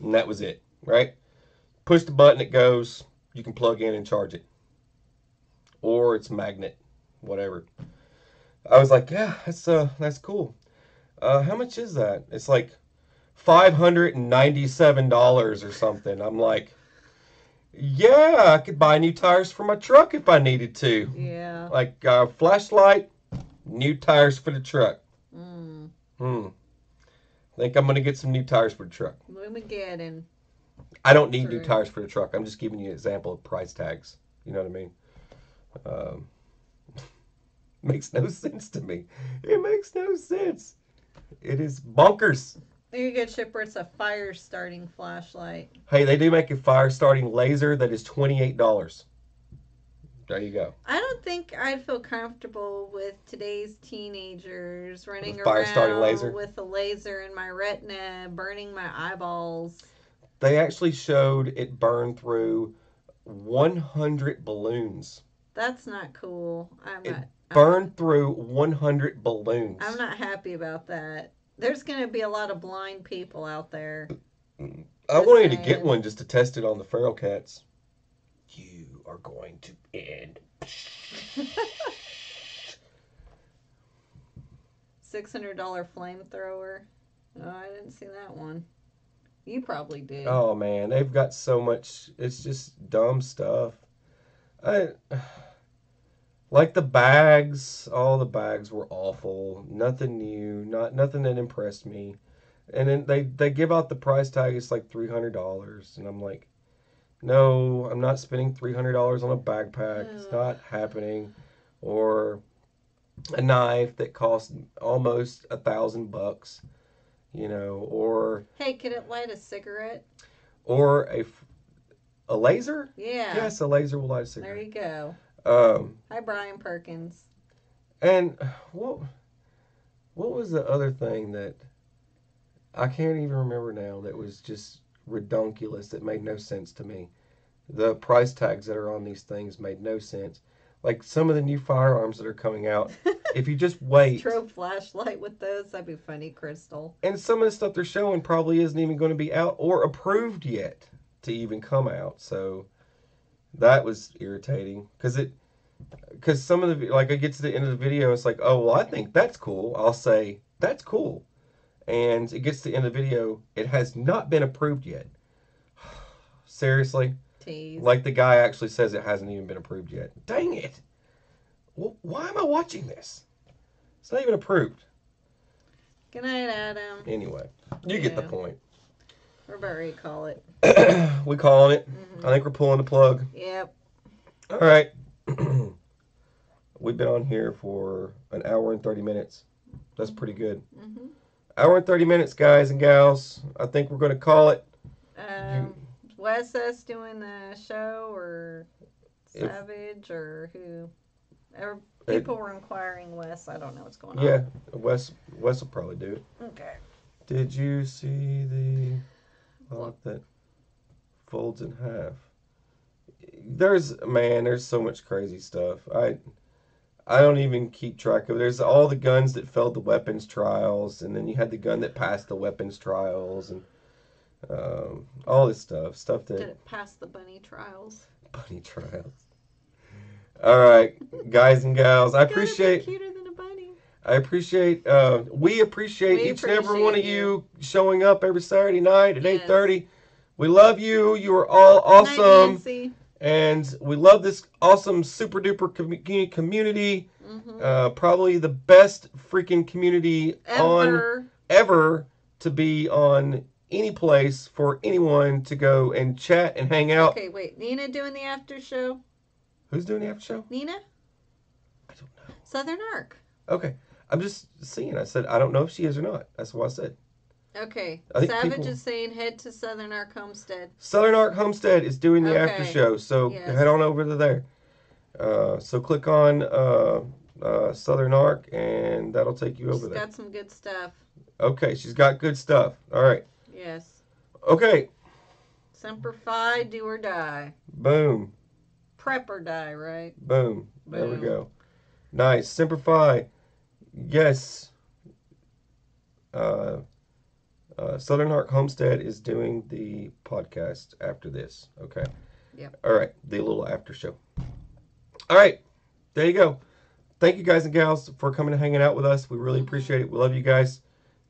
and that was it, right? Push the button, it goes. You can plug in and charge it. Or it's magnet, whatever. I was like, yeah, that's cool. How much is that? It's like $597 or something. I'm like, yeah, I could buy new tires for my truck if I needed to. Yeah. Like flashlight, new tires for the truck. Think I'm gonna get some new tires for the truck. Lumageddon. I don't need new tires for the truck. I'm just giving you an example of price tags. You know what I mean? Makes no sense to me. It makes no sense. It is bonkers. There you go, Chipper. It's a fire-starting flashlight. Hey, they do make a fire-starting laser that is $28. There you go. I don't think I'd feel comfortable with today's teenagers running With fire-starting around laser? with a laser in my retina, burning my eyeballs. They actually showed it burn through 100 balloons. That's not cool. Burned through 100 balloons. I'm not happy about that. There's going to be a lot of blind people out there. I wanted to get one just to test it on the feral cats. You are going to end. $600 flamethrower. Oh, I didn't see that one. You probably did. Oh man, they've got so much. It's just dumb stuff. Like the bags. All the bags were awful. Nothing new. Nothing that impressed me. And then they give out the price tag. It's like $300, and I'm like, no, I'm not spending $300 on a backpack. It's not happening. Or a knife that costs almost $1,000, you know. Or hey, can it light a cigarette? Or a laser? Yeah. Yes, a laser will light a cigarette. There you go. Hi, Brian Perkins. And what was the other thing that I can't even remember now that was just redonkulous, that made no sense to me? The price tags that are on these things made no sense. Like some of the new firearms that are coming out, if you just wait. Strobe flashlight with those, that'd be funny, Crystal. And some of the stuff they're showing probably isn't even going to be out or approved yet to even come out. So that was irritating because some of the, like, I get to the end of the video, it's like, oh, well, I think that's cool. I'll say, that's cool. And it gets to the end of the video, it has not been approved yet. Seriously? Tease. Like the guy actually says it hasn't even been approved yet. Dang it. Well, why am I watching this? It's not even approved. Good night, Adam. Anyway, you get the point. We're about ready to call it. We calling it. Mm-hmm. I think we're pulling the plug. Yep. All right. We've been on here for an hour and 30 minutes. That's pretty good. Mm-hmm. Hour and 30 minutes, guys and gals. I think we're going to call it. Wes us doing the show, or Savage, or who? People were inquiring Wes. I don't know what's going on. Yeah, Wes will probably do it. Okay. Did you see the clock that folds in half? There's so much crazy stuff. I don't even keep track of it. There's all the guns that failed the weapons trials, and then you had the gun that passed the weapons trials, and all this stuff that... Did it pass the bunny trials? Bunny trials. All right, guys and gals, I appreciate... Cuter than a bunny. I appreciate... we appreciate each and every one of you showing up every Saturday night at 8:30. We love you. You are all awesome. Nancy. And we love this awesome super duper community. Mm-hmm. Probably the best freaking community ever to be on any place for anyone to go and chat and hang out. Okay, wait. Nina doing the after show? Who's doing the after show? Nina? I don't know. Southern Arc. Okay. I'm just seeing. I said, I don't know if she is or not. That's what I said. Okay. Savage is saying head to Southern Arc Homestead. Southern Arc Homestead is doing the after show, so head on over to there. So click on Southern Arc, and that'll take you over there. She's got some good stuff. Okay, she's got good stuff. All right. Yes. Okay. Semper Fi, do or die. Boom. Prep or die, right? Boom. There we go. Nice. Semper Fi. Yes. Southern Arc Homestead is doing the podcast after this. Okay. Yep. All right. The little after show. All right. There you go. Thank you, guys and gals, for coming and hanging out with us. We really appreciate it. We love you guys.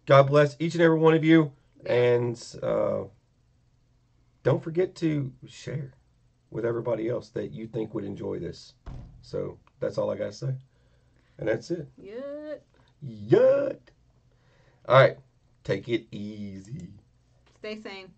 God bless each and every one of you. And don't forget to share with everybody else that you think would enjoy this. So that's all I got to say. And that's it. Yut. All right. Take it easy. Stay sane.